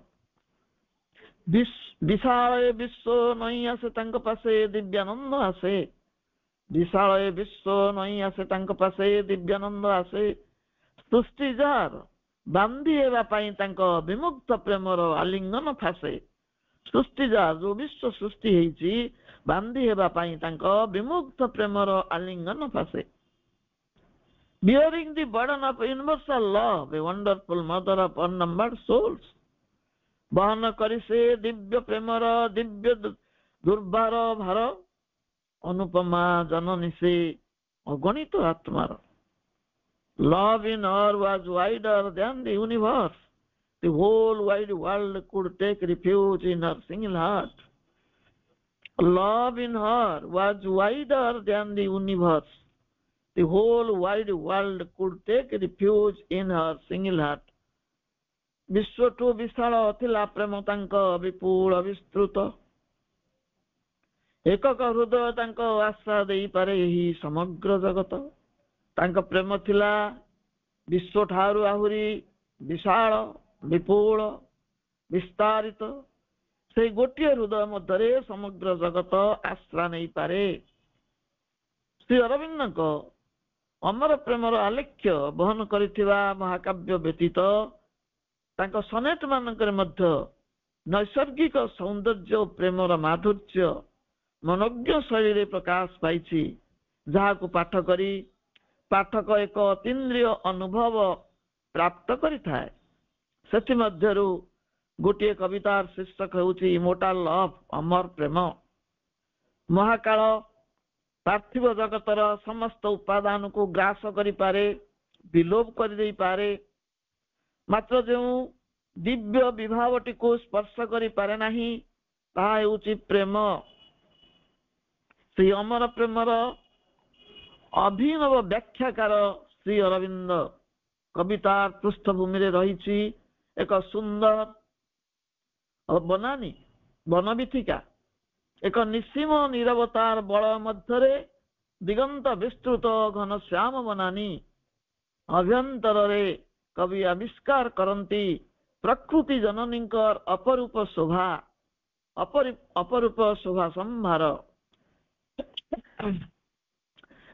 ବିଶାଳ ଏ ବିଶ୍ୱ ନଇଁ ଆସେ ତାଙ୍କ ପାଶେ ଦିବ୍ୟାନନ୍ଦ ଆସେ। ବିଶାଳ ଏ ବିଶ୍ୱ ନଇଁ ଆସେ ତାଙ୍କ ପାଶେ ଦିବ୍ୟାନନ୍ଦ ଆସେ। ସୃଷ୍ଟି ଯାହାର ବାନ୍ଧି ହେବା ପାଇଁ ତାଙ୍କ ବିମୁକ୍ତ ପ୍ରେମର ଆଲିଙ୍ଗନ ଫାସେ। ସୃଷ୍ଟି ଯାହାର ଯୋଉ ବିଶ୍ୱ ସୃଷ୍ଟି ହେଇଛି ବାନ୍ଧି ହେବା ପାଇଁ ତାଙ୍କ ବିମୁକ୍ତ ପ୍ରେମର ଆଲିଙ୍ଗନ ଫାସେ। Bearing the burden of universal love, a wonderful mother of unnumbered souls. ବହନ କରି ସେ ଦିବ୍ୟ ପ୍ରେମର ଦିବ୍ୟ ଦୁର୍ବାର ଭାର। ଅନୁପମା ଜନନୀ ସେ ଅଗଣିତ ଆତ୍ମାର। Love in her was wider than the universe. The whole wide world could take refuge in her single heart. Love in her was wider than the universe. The whole wide world could take refuge in her single heart. ବିଶ୍ୱଠୁ ବିଶାଳ ଥିଲା ପ୍ରେମ ତାଙ୍କ ବିପୁଳ ବିସ୍ତୃତ। ଏକକ ହୃଦୟ ତାଙ୍କ ଆଶା ଦେଇପାରେ ଏହି ସମଗ୍ର ଜଗତ। ତାଙ୍କ ପ୍ରେମ ଥିଲା ବିଶ୍ୱଠାରୁ ଆହୁରି ବିଶାଳ, ବିପୁଳ, ବିସ୍ତାରିତ। ସେଇ ଗୋଟିଏ ହୃଦୟ ମଧ୍ୟରେ ସମଗ୍ର ଜଗତ ଆଶ୍ରା ନେଇପାରେ। ଶ୍ରୀ ଅରବିନ୍ଦଙ୍କ ଅମର ପ୍ରେମର ଆଲେଖ୍ୟ ବହନ କରିଥିବା ମହାକାବ୍ୟ ବ୍ୟତୀତ ତାଙ୍କ ସନେଟ ମାନଙ୍କରେ ମଧ୍ୟ ନୈସର୍ଗିକ ସୌନ୍ଦର୍ଯ୍ୟ ଓ ପ୍ରେମର ମାଧୁର୍ଯ୍ୟ ମନୋଜ୍ଞ ଶୈଳୀରେ ପ୍ରକାଶ ପାଇଛି, ଯାହାକୁ ପାଠ କରି ପାଠକ ଏକ ଅତୀନ୍ଦ୍ରିୟ ଅନୁଭବ ପ୍ରାପ୍ତ କରିଥାଏ। ସେଥିମଧ୍ୟରୁ ଗୋଟିଏ କବିତାର ଶୀର୍ଷକ ହେଉଛି ଇମୋର୍ଟାଲ ଲଭ୍, ଅମର ପ୍ରେମ। ମହାକାଳ ପାର୍ଥିବ ଜଗତର ସମସ୍ତ ଉପାଦାନକୁ ଗ୍ରାସ କରିପାରେ, ବିଲୋପ କରିଦେଇପାରେ, ମାତ୍ର ଯେଉଁ ଦିବ୍ୟ ବିଭାବଟିକୁ ସ୍ପର୍ଶ କରିପାରେ ନାହିଁ ତାହା ହେଉଛି ପ୍ରେମ। ସେହି ଅମର ପ୍ରେମର ଅଭିନବ ବ୍ୟାଖ୍ୟାକାର ଶ୍ରୀ ଅରବିନ୍ଦ। କବିତାର ପୃଷ୍ଠଭୂମିରେ ରହିଛି ଏକ ସୁନ୍ଦର ବନାନୀ ବନବିଥିକା, ଏକ ନିସୀମ ନିରବତାର ବଳୟ ମଧ୍ୟରେ ଦିଗନ୍ତ ବିସ୍ତୃତ ଘନଶ୍ୟାମ ବନାନୀ। ଅଭ୍ୟନ୍ତରରେ କବି ଆବିଷ୍କାର କରନ୍ତି ପ୍ରକୃତି ଜନନୀଙ୍କର ଅପରୂପ ଶୋଭା, ଅପରୂପ ଶୋଭା ସମ୍ଭାର।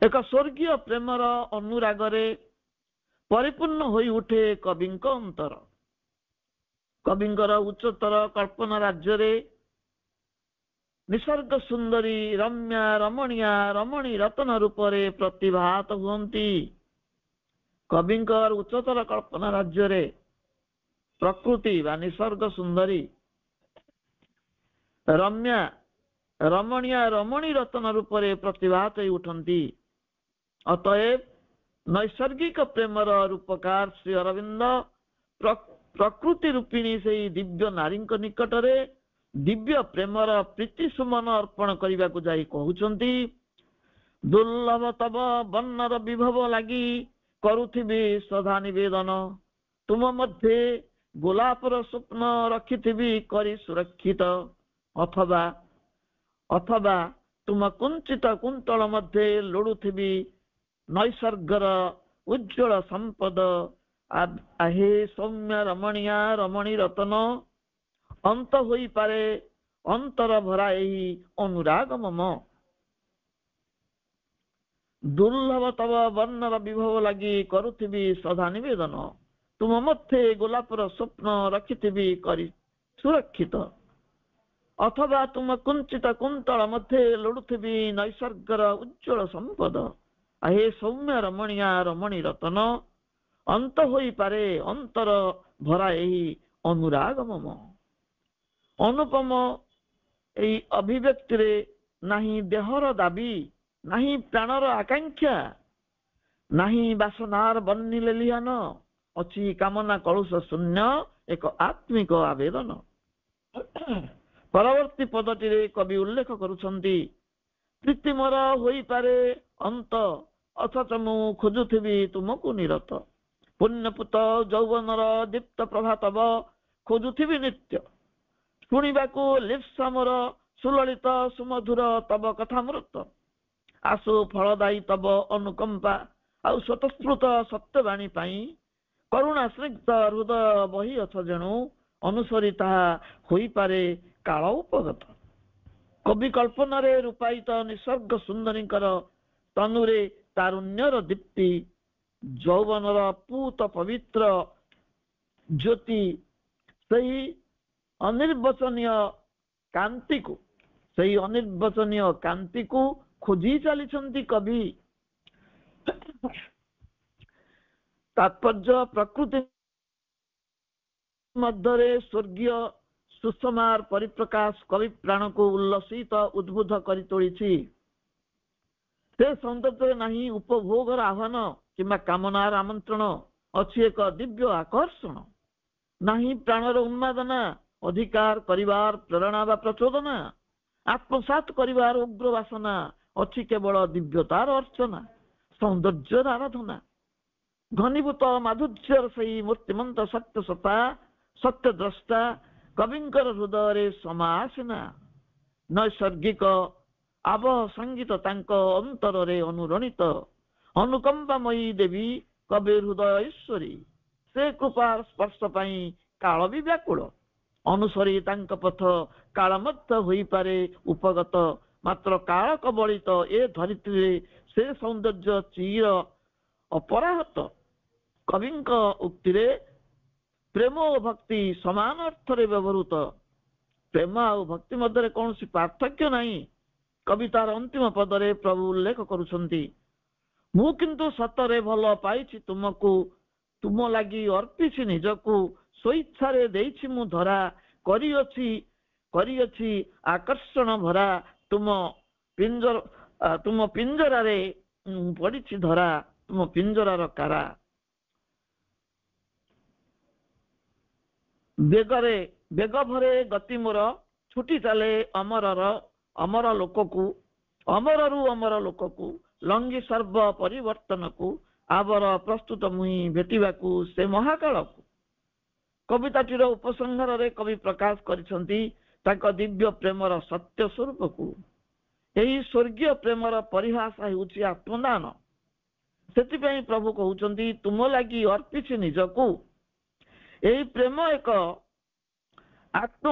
ଏକ ସ୍ୱର୍ଗୀୟ ପ୍ରେମର ଅନୁରାଗରେ ପରିପୂର୍ଣ୍ଣ ହୋଇ ଉଠେ କବିଙ୍କ ଅନ୍ତର। କବିଙ୍କର ଉଚ୍ଚତର କଳ୍ପନା ରାଜ୍ୟରେ ନିସର୍ଗ ସୁନ୍ଦରୀ ରମ୍ୟା ରମଣୀୟା ରମଣୀ ରତନ ରୂପରେ ପ୍ରତିଭାତ ହୁଅନ୍ତି। କବିଙ୍କର ଉଚ୍ଚତର କଳ୍ପନା ରାଜ୍ୟରେ ପ୍ରକୃତି ବା ନିସର୍ଗ ସୁନ୍ଦରୀ ରମ୍ୟା ରମଣୀୟା ରମଣୀ ରତନ ରୂପରେ ପ୍ରତିଭାତ ହୋଇ ଉଠନ୍ତି। ଅତଏବ ନୈସର୍ଗିକ ପ୍ରେମର ରୂପକାର ଶ୍ରୀ ଅରବିନ୍ଦ ପ୍ରକୃତି ରୂପିଣୀ ସେହି ଦିବ୍ୟ ନାରୀଙ୍କ ନିକଟରେ ଦିବ୍ୟ ପ୍ରେମର ପ୍ରୀତି ସୁମନ ଅର୍ପଣ କରିବାକୁ ଯାଇ କହୁଛନ୍ତି, ଦୁର୍ଲଭ ତବ ବର୍ଣ୍ଣର ବିଭବ ଲାଗି କରୁଥିବି ଶ୍ରଦ୍ଧା ନିବେଦନ, ତୁମ ମଧ୍ୟରେ ଗୋଲାପର ସ୍ୱପ୍ନ ରଖିଥିବି କରି ସୁରକ୍ଷିତ। ଅଥବା ତୁମ କୁଞ୍ଚିତ କୁନ୍ତଳ ମଧ୍ୟରେ ଲୋଡୁଥିବି ନୈସର୍ଗର ଉଜ୍ଜଳ ସମ୍ପଦ। ଆହେ ସୌମ୍ୟ ରମଣୀୟା ରମଣୀ ରତନ, ଅନ୍ତ ହୋଇପାରେ ଅନ୍ତର ଭରା ଏହି ଅନୁରାଗ ମମ। ଦୁର୍ଲଭ ତବ ବର୍ଣ୍ଣର ବିଭବ ଲାଗି କରୁଥିବି ଶ୍ରଦ୍ଧା ନିବେଦନ, ତୁମ ମଧ୍ୟରେ ଗୋଲାପର ସ୍ୱପ୍ନ ରଖିଥିବି କରି ସୁରକ୍ଷିତ। ଅଥବା ତୁମ କୁଞ୍ଚିତ କୁନ୍ତଳ ମଧ୍ୟରେ ଲୋଡୁଥିବି ନୈସର୍ଗର ଉଜ୍ଜଳ ସମ୍ପଦ। ଆହେ ସୌମ୍ୟ ରମଣୀୟା ରମଣୀ ରତନ, ଅନ୍ତ ହୋଇପାରେ ଅନ୍ତର ଭରା ଏହି ଅନୁରାଗ ମମ। ଅନୁପମ ଏହି ଅଭିବ୍ୟକ୍ତିରେ ନାହିଁ ଦେହର ଦାବି, ନାହିଁ ପ୍ରାଣର ଆକାଂକ୍ଷା, ନାହିଁ ବାସନାର ବହ୍ନି ଲେଲିହାନ, ଅଛି କାମନା କଳୁଷ ଶୂନ୍ୟ ଏକ ଆତ୍ମିକ ଆବେଦନ। ପରବର୍ତ୍ତୀ ପଦଟିରେ କବି ଉଲ୍ଲେଖ କରୁଛନ୍ତି, ପ୍ରୀତି ମୋର ହୋଇପାରେ ଅନ୍ତ, ଅଥଚ ମୁଁ ଖୋଜୁଥିବି ତୁମକୁ ନିରତ। ପୁଣ୍ୟପୁତ ଯୌବନର ଦୀପ୍ତ ପ୍ରଭାତବ ଖୋଜୁଥିବି ନିତ୍ୟ, ଶୁଣିବାକୁ ଲିପ୍ସା ମୋର ସୁଲଳିତ ସୁମଧୁର ତବ କଥାମୃତ। ଆଶୁ ଫଳଦାୟୀ ତବ ଅନୁକମ୍ପା ଆଉ ସ୍ୱତଃସ୍ଫୁର୍ତ୍ତ ସତ୍ୟବାଣୀ ପାଇଁ କରୁଣା ସ୍ନିଗ୍ଧ ହୃଦୟ ବହି ଅଛ ଯେଣୁ ଅନୁସରି ତାହା ହୋଇପାରେ କାଳ ଉପଗତ। କବି କଳ୍ପନାରେ ରୂପାୟିତ ନିସର୍ଗ ସୁନ୍ଦରୀଙ୍କର ତନୁରେ ତାରୁଣ୍ୟର ଦୀପ୍ତି, ଯୌବନର ପୂତ ପବିତ୍ର ଜ୍ୟୋତି, ସେହି ଅନିର୍ବଚନୀୟ କାନ୍ତିକୁ ଖୋଜି ଚାଲିଛନ୍ତି କବି। ତାତ୍ପର୍ଯ୍ୟ ପ୍ରକୃତି ମଧ୍ୟରେ ସ୍ୱର୍ଗୀୟ ସୁଷମାର ପରିପ୍ରକାଶ କବି ପ୍ରାଣକୁ ଉଲ୍ଲସିତ ଉଦ୍ବୁଦ୍ଧ କରି ତୋଳିଛି। ସେ ସୌନ୍ଦର୍ଯ୍ୟରେ ନାହିଁ ଉପଭୋଗର ଆହ୍ୱାନ କିମ୍ବା କାମନାର ଆମନ୍ତ୍ରଣ, ଅଛି ଏକ ଦିବ୍ୟ ଆକର୍ଷଣ। ନାହିଁ ପ୍ରାଣର ଉନ୍ମାଦନା, ଅଧିକାର କରିବାର ପ୍ରେରଣା ବା ପ୍ରଚୋଦନା, ଆତ୍ମସାତ କରିବାର ଉଗ୍ର ବାସନା, ଅଛି କେବଳ ଦିବ୍ୟତାର ଅର୍ଚ୍ଚନା, ସୌନ୍ଦର୍ଯ୍ୟର ଆରାଧନା। ଘନୀଭୂତ ମାଧୁର୍ଯ୍ୟର ସେହି ମୂର୍ତ୍ତିମନ୍ତ ସତ୍ୟ ସତ୍ତା ସତ୍ୟଦ୍ରଷ୍ଟା କବିଙ୍କର ହୃଦୟରେ ସମାସିନା ନୈସର୍ଗିକ ଆବହ ସଙ୍ଗୀତ ତାଙ୍କ ଅନ୍ତରରେ ଅନୁରଣିତ ଅନୁକମ୍ପାମୟୀ ଦେବୀ କବି ହୃଦୟ ଈଶ୍ୱରୀ ସେ କୃପାର ସ୍ପର୍ଶ ପାଇଁ କାଳ ବି ବ୍ୟାକୁଳ ଅନୁସରି ତାଙ୍କ ପଥ କାଳ ମଧ୍ୟ ହୋଇପାରେ ଉପଗତ ମାତ୍ର କାଳ କବଳିତ ଏ ଧରିତ୍ରୀରେ ସେ ସୌନ୍ଦର୍ଯ୍ୟ ଚିର ଅପରାହତ କବିଙ୍କ ଉକ୍ତିରେ ପ୍ରେମ ଓ ଭକ୍ତି ସମାନ ଅର୍ଥରେ ବ୍ୟବହୃତ ପ୍ରେମ ଆଉ ଭକ୍ତି ମଧ୍ୟରେ କୌଣସି ପାର୍ଥକ୍ୟ ନାହିଁ କବି ତାର ଅନ୍ତିମ ପଦରେ ପ୍ରଭୁ ଉଲ୍ଲେଖ କରୁଛନ୍ତି ମୁଁ କିନ୍ତୁ ସତରେ ଭଲ ପାଇଛି ତୁମକୁ ତୁମ ଲାଗି ଅର୍ପିଛି ନିଜକୁ ସ୍ୱଇଚ୍ଛାରେ ଦେଇଛି ମୁଁ ଧରା କରିଅଛି ଆକର୍ଷଣ ଭରା ତୁମ ପିଞ୍ଜରାରେ ପଡ଼ିଛି ଧରା ତୁମ ପିଞ୍ଜରାର କାରା ବେଗ ଭରେ ଗତି ମୋର ଛୁଟି ଚାଲେ ଅମର ଲୋକକୁ ଅମରରୁ ଅମର ଲୋକକୁ ଲଙ୍ଗି ସର୍ବ ପରିବର୍ତ୍ତନକୁ ଆବର ପ୍ରସ୍ତୁତ ମୁହିଁ ଭେଟିବାକୁ ସେ ମହାକାଳକୁ କବିତାଟିର ଉପସଂହାରରେ କବି ପ୍ରକାଶ କରିଛନ୍ତି ତାଙ୍କ ଦିବ୍ୟ ପ୍ରେମର ସତ୍ୟ ସ୍ୱରୂପକୁ ଏହି ସ୍ୱର୍ଗୀୟ ପ୍ରେମର ପରିଭାଷା ହେଉଛି ଆତ୍ମଦାନ ସେଥିପାଇଁ ପ୍ରଭୁ କହୁଛନ୍ତି ତୁମ ଲାଗି ଅର୍ପିଛି ନିଜକୁ ଏହି ପ୍ରେମ ଏକ ଆତ୍ମ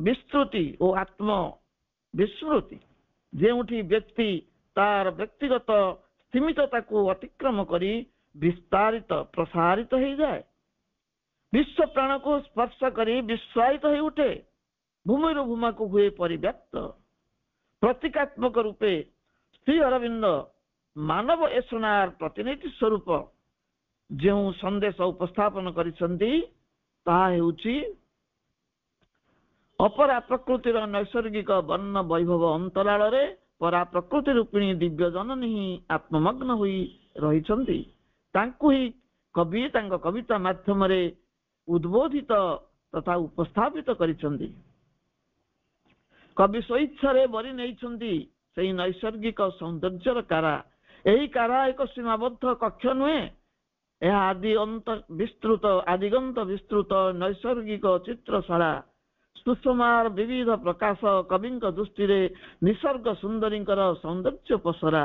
ବିସ୍ତୃତି ଓ ଆତ୍ମ ବିସ୍ମୃତି ଯେଉଁଠି ବ୍ୟକ୍ତି ତାର ବ୍ୟକ୍ତିଗତ ସ୍ଥିମିତତାକୁ ଅତିକ୍ରମ କରି ବିସ୍ତାରିତ ପ୍ରସାରିତ ହେଇଯାଏ ବିଶ୍ୱ ପ୍ରାଣକୁ ସ୍ପର୍ଶ କରି ବିସ୍ୱାୟିତ ହେଇ ଉଠେ ଭୂମିରୁ ଭୂମାକୁ ହୁଏ ପରିବ୍ୟାପ୍ତ ପ୍ରତୀକାତ୍ମକ ରୂପେ ଶ୍ରୀ ଅରବିନ୍ଦ ମାନବ ଏଷଣାର ପ୍ରତିନିଧି ସ୍ୱରୂପ ଯେଉଁ ସନ୍ଦେଶ ଉପସ୍ଥାପନ କରିଛନ୍ତି ତାହା ହେଉଛି ଅପରା ପ୍ରକୃତିର ନୈସର୍ଗିକ ବର୍ଣ୍ଣ ବୈଭବ ଅନ୍ତରାଳରେ ପରା ପ୍ରକୃତି ରୂପିଣୀ ଦିବ୍ୟ ଜନନୀ ହିଁ ଆତ୍ମମଗ୍ନ ହୋଇ ରହିଛନ୍ତି ତାଙ୍କୁ ହିଁ କବି ତାଙ୍କ କବିତା ମାଧ୍ୟମରେ ଉଦ୍ବୋଧିତ ତଥା ଉପସ୍ଥାପିତ କରିଛନ୍ତି କବି ସ୍ୱଇଚ୍ଛାରେ ବରି ନେଇଛନ୍ତି ସେହି ନୈସର୍ଗିକ ସୌନ୍ଦର୍ଯ୍ୟର କାରା ଏହି କାରା ଏକ ସୀମାବଦ୍ଧ କକ୍ଷ ନୁହେଁ ଏହା ଆଦିଗନ୍ତ ବିସ୍ତୃତ ନୈସର୍ଗିକ ଚିତ୍ରଶାଳା ସୁଷମାର ବିବିଧ ପ୍ରକାଶ କବିଙ୍କ ଦୃଷ୍ଟିରେ ନିସର୍ଗ ସୁନ୍ଦରୀଙ୍କର ସୌନ୍ଦର୍ଯ୍ୟ ପସରା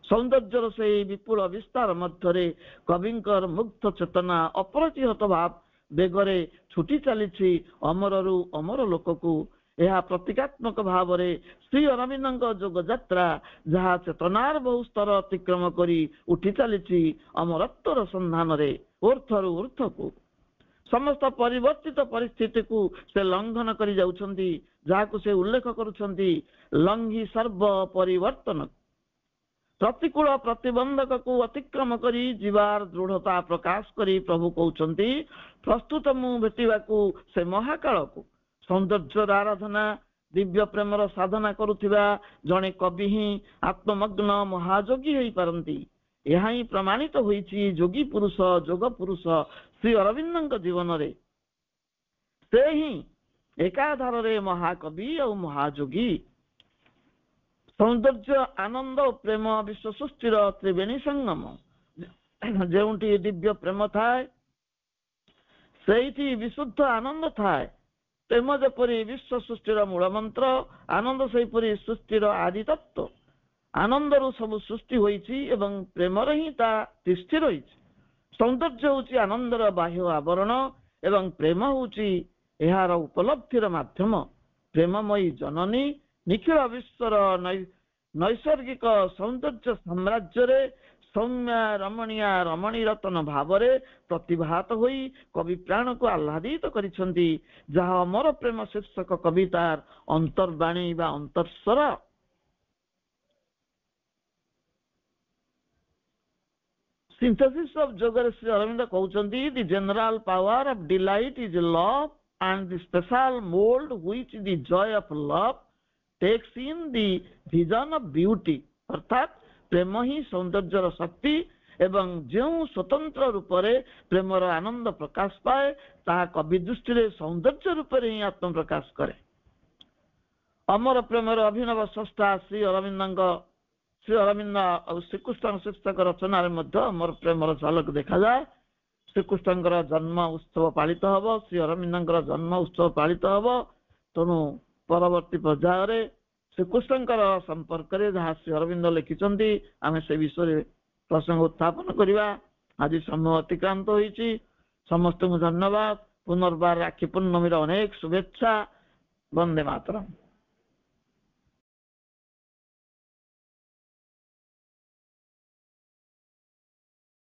ସୌନ୍ଦର୍ଯ୍ୟର ସେହି ବିପୁଳ ବିସ୍ତାର ମଧ୍ୟରେ କବିଙ୍କର ମୁଗ୍ଧ ଚେତନା ଅପ୍ରତିହତ ଭାବ ବେଗରେ ଛୁଟି ଚାଲିଛି ଅମରରୁ ଅମର ଲୋକକୁ ଏହା ପ୍ରତୀକାତ୍ମକ ଭାବରେ ଶ୍ରୀ ଅରବିନ୍ଦଙ୍କ ଯୋଗଯାତ୍ରା ଯାହା ଚେତନାର ବହୁ ସ୍ତର ଅତିକ୍ରମ କରି ଉଠି ଚାଲିଛି ଅମରତ୍ୱର ସନ୍ଧାନରେ ଊର୍ଦ୍ଧ୍ୱରୁ ଊର୍ଦ୍ଧ୍ୱକୁ ସମସ୍ତ ପରିବର୍ତ୍ତିତ ପରିସ୍ଥିତିକୁ ସେ ଲଙ୍ଘନ କରି ଯାଉଛନ୍ତି ଯାହାକୁ ସେ ଉଲ୍ଲେଖ କରୁଛନ୍ତି ଲଙ୍ଘି ସର୍ବ ପରିବର୍ତ୍ତନ ପ୍ରତିକୂଳ ପ୍ରତିବନ୍ଧକକୁ ଅତିକ୍ରମ କରି ଯିବାର ଦୃଢ଼ତା ପ୍ରକାଶ କରି ପ୍ରଭୁ କହୁଛନ୍ତି ପ୍ରସ୍ତୁତ ମୁଁ ଭେଟିବାକୁ ସେ ମହାକାଳକୁ ସୌନ୍ଦର୍ଯ୍ୟର ଆରାଧନା ଦିବ୍ୟ ପ୍ରେମର ସାଧନା କରୁଥିବା ଜଣେ କବି ହିଁ ଆତ୍ମମଗ୍ନ ମହାଯୋଗୀ ହେଇପାରନ୍ତି ଏହା ହିଁ ପ୍ରମାଣିତ ହୋଇଛି ଯୋଗୀ ପୁରୁଷ ଯୋଗ ପୁରୁଷ ଶ୍ରୀ ଅରବିନ୍ଦଙ୍କ ଜୀବନରେ ସେ ହିଁ ଏକାଧାରରେ ମହାକବି ଆଉ ମହାଯୋଗୀ ସୌନ୍ଦର୍ଯ୍ୟ ଆନନ୍ଦ ଓ ପ୍ରେମ ବିଶ୍ୱ ସୃଷ୍ଟିର ତ୍ରିବେଣୀ ସଙ୍ଗମ ଯେଉଁଠି ଦିବ୍ୟ ପ୍ରେମ ଥାଏ ସେଇଠି ବିଶୁଦ୍ଧ ଆନନ୍ଦ ଥାଏ ପ୍ରେମ ଯେପରି ବିଶ୍ୱ ସୃଷ୍ଟିର ମୂଳ ମନ୍ତ୍ର ଆନନ୍ଦ ସେହିପରି ସୃଷ୍ଟିର ଆଦି ତତ୍ତ୍ୱ ଆନନ୍ଦରୁ ସବୁ ସୃଷ୍ଟି ହୋଇଛି ଏବଂ ପ୍ରେମରେ ହିଁ ତା ତିଷ୍ଠି ରହିଛି ସୌନ୍ଦର୍ଯ୍ୟ ହେଉଛି ଆନନ୍ଦର ବାହ୍ୟ ଆବରଣ ଏବଂ ପ୍ରେମ ହେଉଛି ଏହାର ଉପଲବ୍ଧିର ମାଧ୍ୟମ ପ୍ରେମମୟୀ ଜନନୀ ନିଖିଳ ବିଶ୍ୱର ନୈସର୍ଗିକ ସୌନ୍ଦର୍ଯ୍ୟ ସାମ୍ରାଜ୍ୟରେ ସୌମ୍ୟା ରମଣୀୟା ରମଣୀ ରତନ ଭାବରେ ପ୍ରତିଭାତ ହୋଇ କବି ପ୍ରାଣକୁ ଆହ୍ଲାଦିତ କରିଛନ୍ତି ଯାହା ଅମର ପ୍ରେମ ଶୀର୍ଷକ କବିତାର ଅନ୍ତର୍ବାଣୀ ବା ଅନ୍ତଃସ୍ୱର Synthesis of Jogare Sri Aurobindo କହୁଛନ୍ତି the general power of delight is love and the special mold which the joy of love takes in the vision of beauty ଅର୍ଥାତ୍ ପ୍ରେମ ହିଁ ସୌନ୍ଦର୍ଯ୍ୟର ଶକ୍ତି ଏବଂ ଯେଉଁ ସ୍ୱତନ୍ତ୍ର ରୂପରେ ପ୍ରେମର ଆନନ୍ଦ ପ୍ରକାଶ ପାଏ ତାହା କବି ଦୃଷ୍ଟିରେ ସୌନ୍ଦର୍ଯ୍ୟ ରୂପରେ ହିଁ ଆତ୍ମପ୍ରକାଶ କରେ ଅମର ପ୍ରେମର ଅଭିନବ ସ୍ରଷ୍ଟା ଶ୍ରୀ ଅରବିନ୍ଦ ଆଉ ଶ୍ରୀକୃଷ୍ଣ ଶୀର୍ଷକ ରଚନାରେ ମଧ୍ୟ ଅମର ପ୍ରେମର ଝଲକ ଦେଖାଯାଏ ଶ୍ରୀକୃଷ୍ଣଙ୍କର ଜନ୍ମ ଉତ୍ସବ ପାଳିତ ହବ, ଶ୍ରୀ ଅରବିନ୍ଦଙ୍କର ଜନ୍ମ ଉତ୍ସବ ପାଳିତ ହବ। ତେଣୁ ପରବର୍ତ୍ତୀ ପର୍ଯ୍ୟାୟରେ ଶ୍ରୀକୃଷ୍ଣଙ୍କର ସମ୍ପର୍କରେ ଯାହା ଶ୍ରୀ ଅରବିନ୍ଦ ଲେଖିଛନ୍ତି ଆମେ ସେ ବିଷୟରେ ପ୍ରସଙ୍ଗ ଉତ୍ଥାପନ କରିବା। ଆଜି ସମୟ ଅତିକ୍ରାନ୍ତ ହୋଇଛି। ସମସ୍ତଙ୍କୁ ଧନ୍ୟବାଦ। ପୁନର୍ବାର ରାକ୍ଷୀ ପୂର୍ଣ୍ଣମୀର ଅନେକ ଶୁଭେଚ୍ଛା। ବନ୍ଦେ ମାତରମ୍।